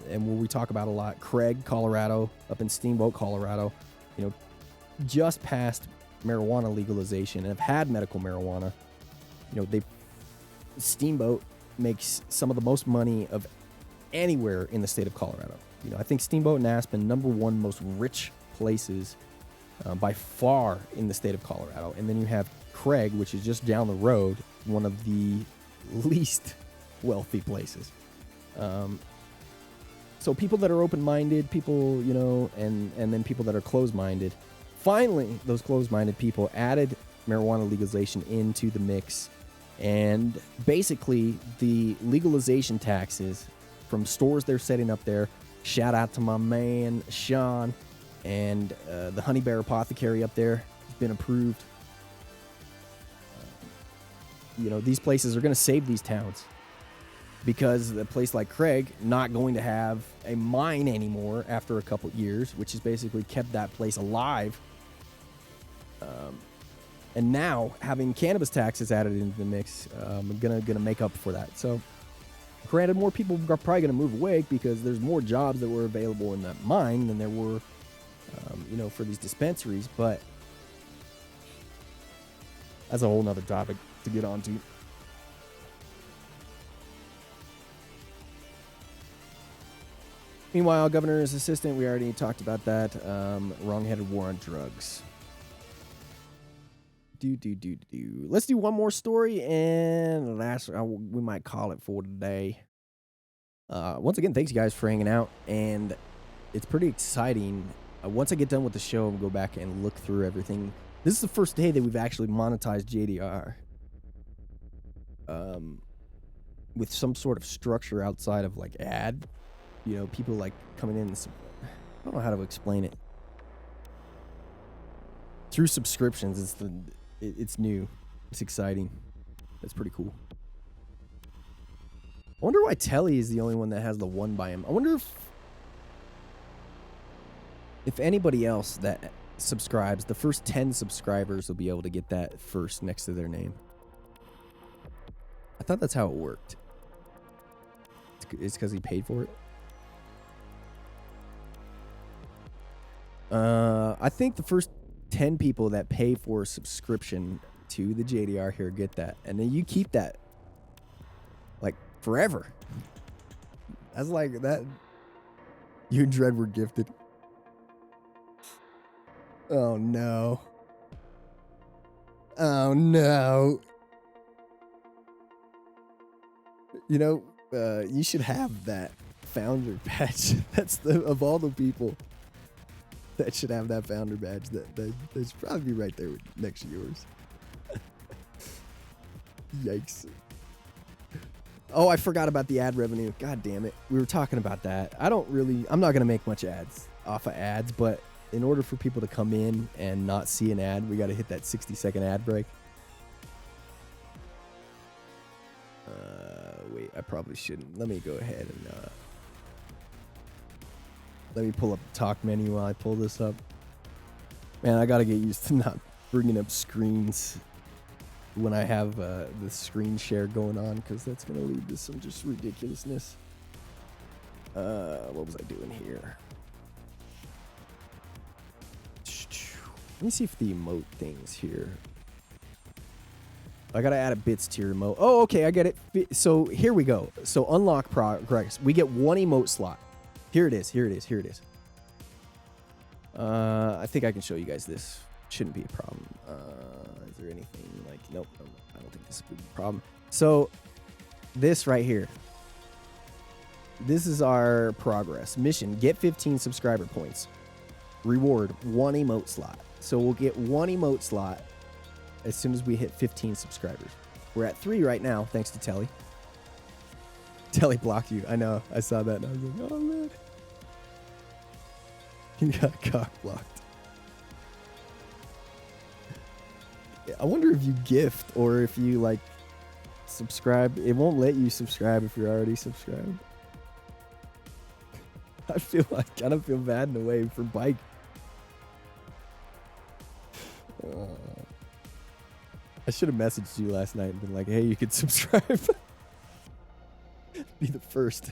and where we talk about a lot, Craig, Colorado, up in Steamboat, Colorado, you know, just passed marijuana legalization and have had medical marijuana. You know, Steamboat makes some of the most money of anywhere in the state of Colorado. You know, I think Steamboat and Aspen, #1 most rich places by far in the state of Colorado. And then you have Craig, which is just down the road, one of the least wealthy places. So people that are open-minded, people, you know, and then people that are closed-minded. Finally, those closed-minded people added marijuana legalization into the mix. And basically, the legalization taxes from stores they're setting up there, shout out to my man, Sean, and the Honey Bear Apothecary up there has been approved. You know, these places are going to save these towns because a place like Craig not going to have a mine anymore after a couple years, which has basically kept that place alive. And now having cannabis taxes added into the mix, gonna make up for that. So, granted, more people are probably gonna move away because there's more jobs that were available in that mine than there were, you know, for these dispensaries. But that's a whole nother topic to get onto. Meanwhile, governor's assistant, we already talked about that. Wrong-headed war on drugs. Let's do one more story, and last we might call it for today. Once again, thanks you guys for hanging out, and it's pretty exciting. Once I get done with the show and go back and look through everything, this is the first day that we've actually monetized JDR with some sort of structure outside of like ad. You know, people like coming in and I don't know how to explain it. Through subscriptions, it's new. It's exciting. That's pretty cool. I wonder why Telly is the only one that has the one by him. I wonder if anybody else that subscribes, the first 10 subscribers will be able to get that first next to their name. I thought that's how it worked. It's because he paid for it. I think the first 10 people that pay for a subscription to the JDR here, get that. And then you keep that like forever. That's like that. You and Dread were gifted. Oh no. Oh no. You know, you should have that founder badge. That's of all the people that should have that founder badge, that should probably be right there next to yours. Yikes. Oh, I forgot about the ad revenue. God damn it. We were talking about that. I'm not going to make much ads off of ads, but in order for people to come in and not see an ad, we got to hit that 60-second ad break. Wait, I probably shouldn't. Let me go ahead and let me pull up the talk menu while I pull this up. Man, I got to get used to not bringing up screens when I have the screen share going on, because that's going to lead to some just ridiculousness. What was I doing here? Let me see if the emote thing's here. I got to add a bits tier emote. Oh, okay, I get it. So here we go. So unlock progress. We get one emote slot. Here it is. I think I can show you guys this. Shouldn't be a problem. Is there anything like, nope, I don't think this would be a problem. So this right here, this is our progress mission. Get 15 subscriber points. Reward one emote slot. So we'll get one emote slot as soon as we hit 15 subscribers. We're at 3 right now, thanks to Telly. Telly blocked you. I know. I saw that and I was like, oh man. You got cock blocked. I wonder if you gift or if you like subscribe. It won't let you subscribe if you're already subscribed. I kind of feel bad in a way for Bike. I should have messaged you last night and been like, hey, you could subscribe. Be the first.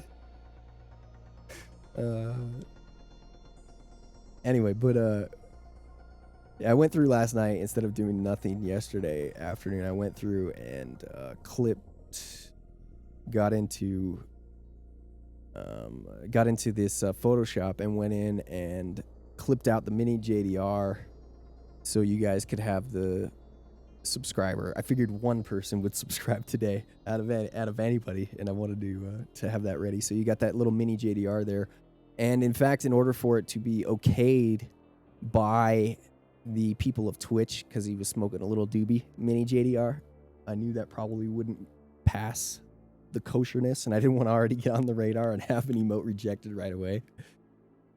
Anyway, but I went through last night instead of doing nothing yesterday afternoon. I went through and got into this Photoshop and went in and clipped out the mini JDR so you guys could have the subscriber. I figured one person would subscribe today out of anybody, and I wanted to have that ready. So you got that little mini JDR there. And in fact, in order for it to be okayed by the people of Twitch, because he was smoking a little doobie mini JDR, I knew that probably wouldn't pass the kosherness, and I didn't want to already get on the radar and have an emote rejected right away.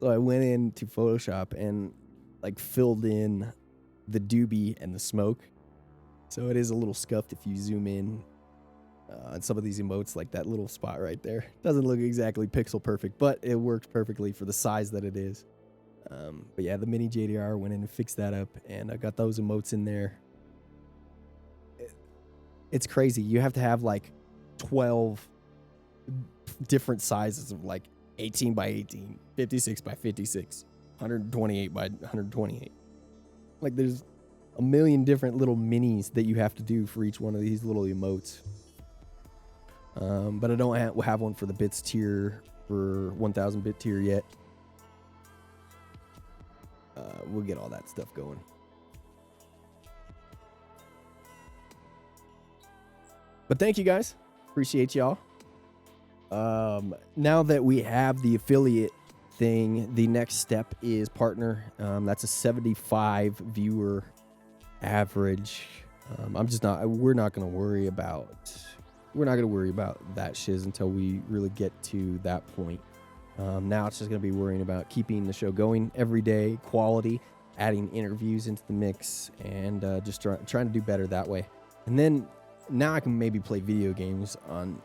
So I went into Photoshop and like filled in the doobie and the smoke. So it is a little scuffed if you zoom in on some of these emotes, like that little spot right there. Doesn't look exactly pixel perfect, but it worked perfectly for the size that it is. But yeah, the mini JDR went in and fixed that up, and I got those emotes in there. It's crazy. You have to have like 12 different sizes of like 18 by 18, 56 by 56, 128 by 128. Like there's a million different little minis that you have to do for each one of these little emotes. But I don't have one for the bits tier, for 1000 bit tier yet. We'll get all that stuff going. But thank you guys. Appreciate y'all. Now that we have the affiliate thing, the next step is partner. That's a 75 viewer average. We're not going to worry about that shiz until we really get to that point. Now it's just going to be worrying about keeping the show going every day, quality, adding interviews into the mix, and just trying to do better that way. And then now I can maybe play video games on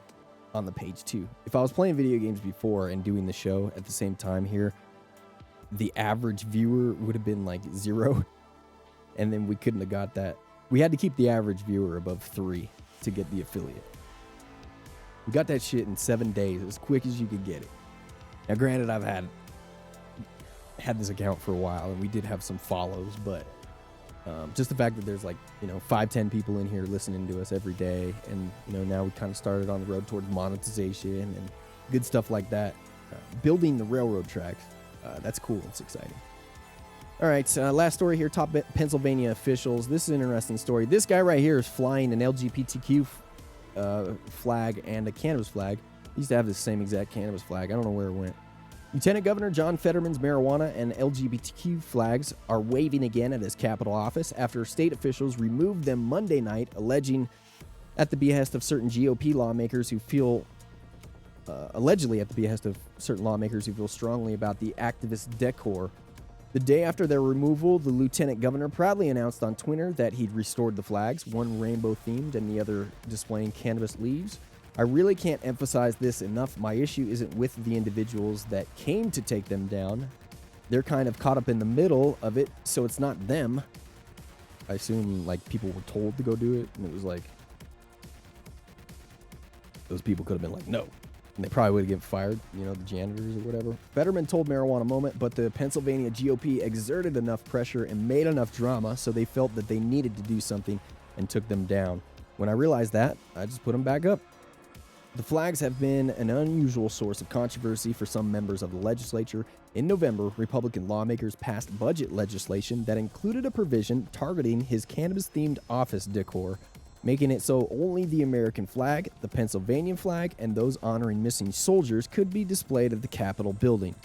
the page too. If I was playing video games before and doing the show at the same time here, the average viewer would have been like 0, and then we couldn't have got that. We had to keep the average viewer above 3 to get the affiliate. We got that shit in 7 days, as quick as you could get it. Now, granted, I've had this account for a while, and we did have some follows, but Just the fact that there's like, 5-10 people in here listening to us every day. And, now we kind of started on the road towards monetization and good stuff like that. Building the railroad tracks. That's cool. It's exciting. All right. Last story here. Top Pennsylvania officials. This is an interesting story. This guy right here is flying an LGBTQ flag and a cannabis flag. He used to have the same exact cannabis flag. I don't know where it went. Lieutenant Governor John Fetterman's marijuana and LGBTQ flags are waving again at his Capitol office after state officials removed them Monday night, alleging at the behest of certain GOP lawmakers who feel allegedly at the behest of certain lawmakers who feel strongly about the activist decor. The day after their removal, the lieutenant governor proudly announced on Twitter that he'd restored the flags, one rainbow themed and the other displaying cannabis leaves. I really can't emphasize this enough. My issue isn't with the individuals that came to take them down. They're kind of caught up in the middle of it, so it's not them. I assume like people were told to go do it, and it was like those people could have been like, no. And they probably would have get fired, the janitors or whatever. Fetterman told Marijuana Moment, but the Pennsylvania GOP exerted enough pressure and made enough drama, so they felt that they needed to do something and took them down. When I realized that, I just put them back up. The flags have been an unusual source of controversy for some members of the legislature. In November, Republican lawmakers passed budget legislation that included a provision targeting his cannabis-themed office decor, making it so only the American flag, the Pennsylvania flag, and those honoring missing soldiers could be displayed at the Capitol building.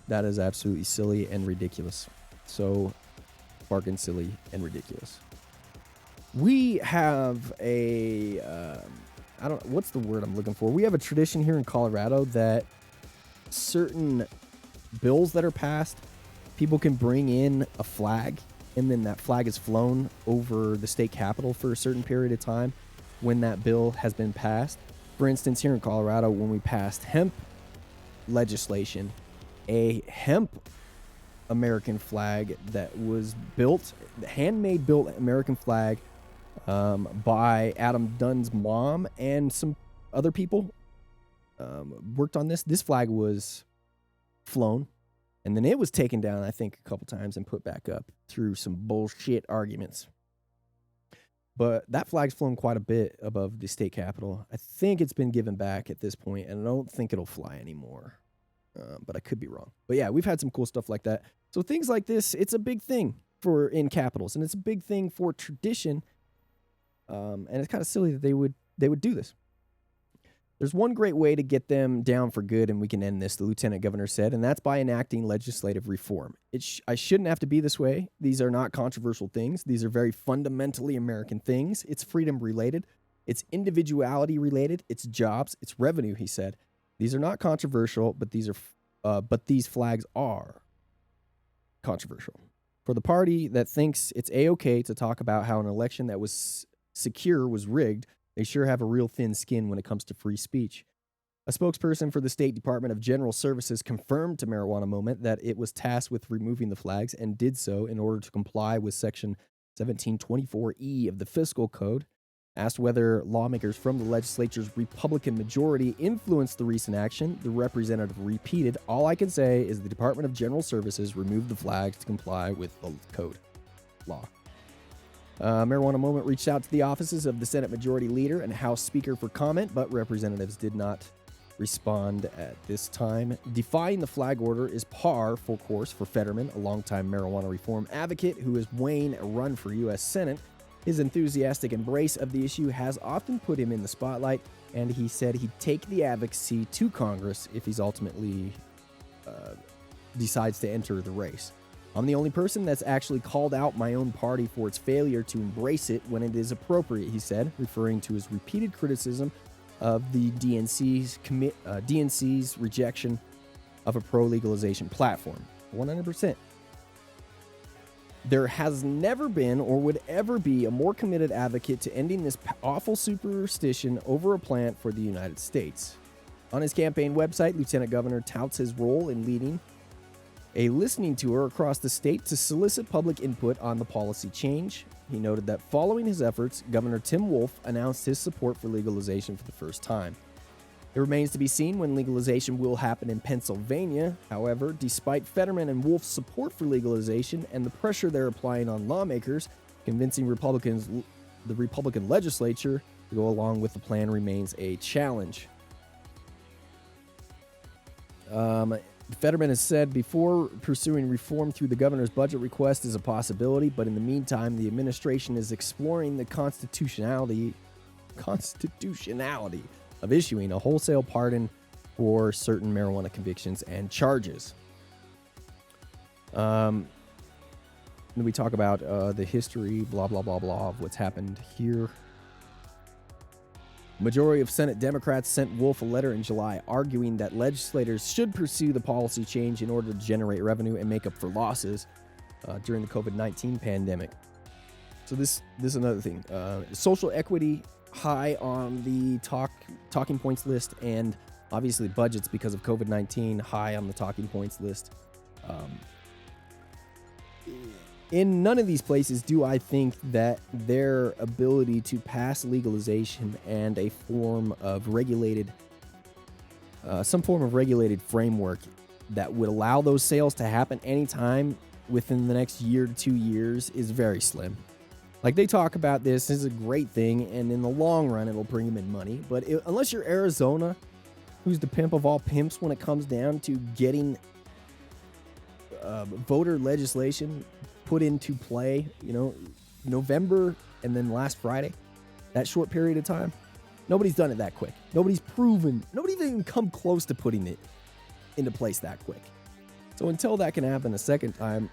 That is absolutely silly and ridiculous. So fucking silly and ridiculous. We have what's the word I'm looking for? We have a tradition here in Colorado that certain bills that are passed, people can bring in a flag, and then that flag is flown over the state capitol for a certain period of time when that bill has been passed. For instance, here in Colorado, when we passed hemp legislation, a hemp American flag that was built, handmade built American flag, by Adam Dunn's mom and some other people worked on this. This flag was flown, and then it was taken down, I think, a couple times and put back up through some bullshit arguments. But that flag's flown quite a bit above the state capitol. I think it's been given back at this point, and I don't think it'll fly anymore. But I could be wrong. But yeah, we've had some cool stuff like that. So things like this, it's a big thing in capitals, and it's a big thing for tradition. And it's kind of silly that they would do this. There's one great way to get them down for good, and we can end this, the lieutenant governor said, and that's by enacting legislative reform. I shouldn't have to be this way. These are not controversial things. These are very fundamentally American things. It's freedom related. It's individuality related. It's jobs. It's revenue, he said. These are not controversial, but these flags are controversial. For the party that thinks it's A-okay to talk about how an election that was secure was rigged, they sure have a real thin skin when it comes to free speech. A spokesperson for the State Department of General Services confirmed to Marijuana Moment that it was tasked with removing the flags and did so in order to comply with Section 1724E of the Fiscal Code. Asked whether lawmakers from the legislature's Republican majority influenced the recent action, the representative repeated, "All I can say is the Department of General Services removed the flags to comply with the code law." Marijuana Moment reached out to the offices of the Senate Majority Leader and House Speaker for comment, but representatives did not respond at this time. Defying the flag order is par for course for Fetterman, a longtime marijuana reform advocate who is weighing a run for U.S. Senate. His enthusiastic embrace of the issue has often put him in the spotlight, and he said he'd take the advocacy to Congress if he's ultimately decides to enter the race. "I'm the only person that's actually called out my own party for its failure to embrace it when it is appropriate," he said, referring to his repeated criticism of the DNC's rejection of a pro-legalization platform. 100%. "There has never been or would ever be a more committed advocate to ending this awful superstition over a plant for the United States." On his campaign website, Lieutenant Governor touts his role in leading a listening tour across the state to solicit public input on the policy change. He noted that following his efforts, Governor Tim Wolf announced his support for legalization for the first time. It remains to be seen when legalization will happen in Pennsylvania. However, despite Fetterman and Wolf's support for legalization and the pressure they're applying on lawmakers, convincing the Republican legislature to go along with the plan remains a challenge. Fetterman has said before pursuing reform through the governor's budget request is a possibility, but in the meantime, the administration is exploring the constitutionality of issuing a wholesale pardon for certain marijuana convictions and charges. Then we talk about the history, blah, blah, blah, blah, of what's happened here. Majority of Senate Democrats sent Wolf a letter in July arguing that legislators should pursue the policy change in order to generate revenue and make up for losses during the COVID-19 pandemic. So this is another thing. Social equity high on the talking points list, and obviously budgets because of COVID-19 high on the talking points list. In none of these places do I think that their ability to pass legalization and a form of regulated, some form of regulated framework that would allow those sales to happen anytime within the next year to 2 years is very slim. Like, they talk about this is a great thing, and in the long run, it'll bring them in money. But unless you're Arizona, who's the pimp of all pimps when it comes down to getting voter legislation put into play, November and then last Friday, that short period of time, nobody's done it that quick. Nobody's even come close to putting it into place that quick. So until that can happen a second time,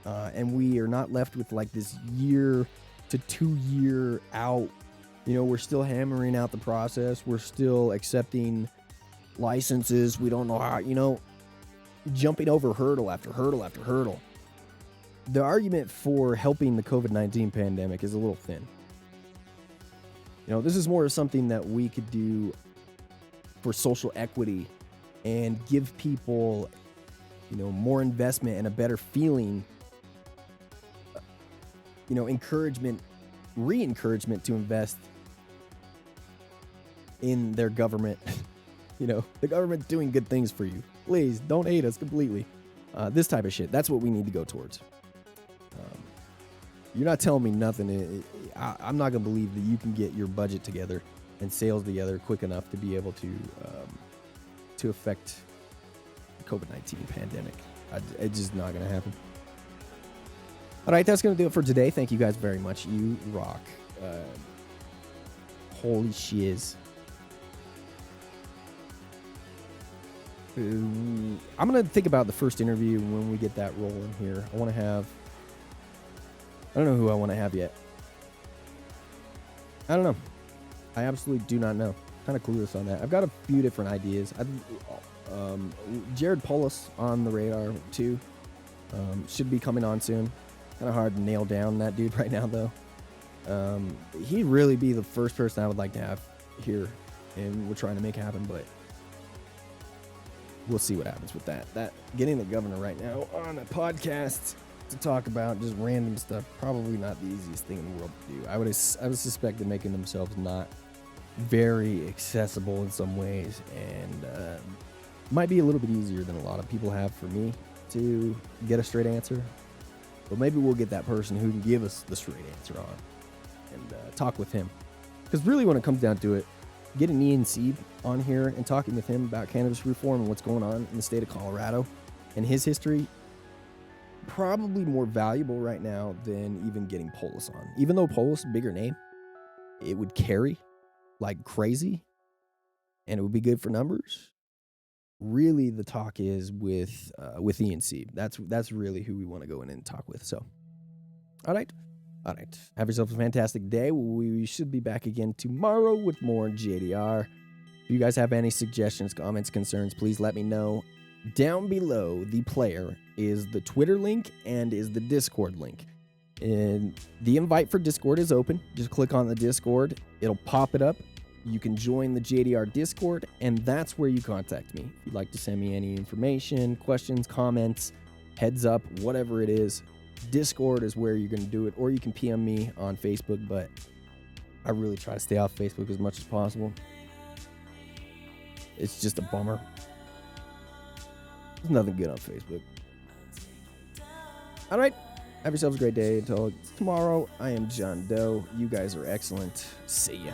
and we are not left with like this year to 2 year out, we're still hammering out the process. We're still accepting licenses. We don't know how, jumping over hurdle after hurdle after hurdle. The argument for helping the COVID-19 pandemic is a little thin. This is more of something that we could do for social equity and give people, more investment and a better feeling, re-encouragement to invest in their government. The government's doing good things for you. Please don't hate us completely. This type of shit. That's what we need to go towards. You're not telling me nothing. I'm not going to believe that you can get your budget together and sales together quick enough to be able to affect the COVID-19 pandemic. It's just not going to happen. All right, that's going to do it for today. Thank you guys very much. You rock. Holy shiz. I'm going to think about the first interview when we get that rolling here. I don't know who I want to have yet. I don't know. I absolutely do not know. Kind of clueless on that. I've got a few different ideas. Jared Polis on the radar too. Should be coming on soon. Kind of hard to nail down that dude right now though. He'd really be the first person I would like to have here, and we're trying to make happen, but we'll see what happens with that. That getting the governor right now on a podcast to talk about just random stuff, probably not the easiest thing in the world to do. I would suspect they're making themselves not very accessible in some ways, and might be a little bit easier than a lot of people have for me to get a straight answer. But maybe we'll get that person who can give us the straight answer on and talk with him. Because really, when it comes down to it, getting Ian Sieb on here and talking with him about cannabis reform and what's going on in the state of Colorado and his history, probably more valuable right now than even getting Polis on. Even though Polis, bigger name, it would carry like crazy and it would be good for numbers. Really, the talk is with Ian Sieb. That's really who we want to go in and talk with. So, all right. Have yourself a fantastic day. We should be back again tomorrow with more JDR. If you guys have any suggestions, comments, concerns, please let me know. Down below the player is the Twitter link and is the Discord link. And the invite for Discord is open. Just click on the Discord. It'll pop it up. You can join the JDR Discord, and that's where you contact me. If you'd like to send me any information, questions, comments, heads up, whatever it is, Discord is where you're going to do it, or you can PM me on Facebook, but I really try to stay off Facebook as much as possible. It's just a bummer. There's nothing good on Facebook. All right. Have yourselves a great day. Until tomorrow, I am John Doe. You guys are excellent. See ya.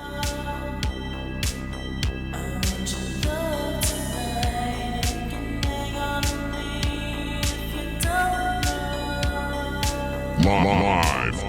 Live.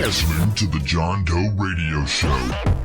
Listening to the John Doe Radio Show.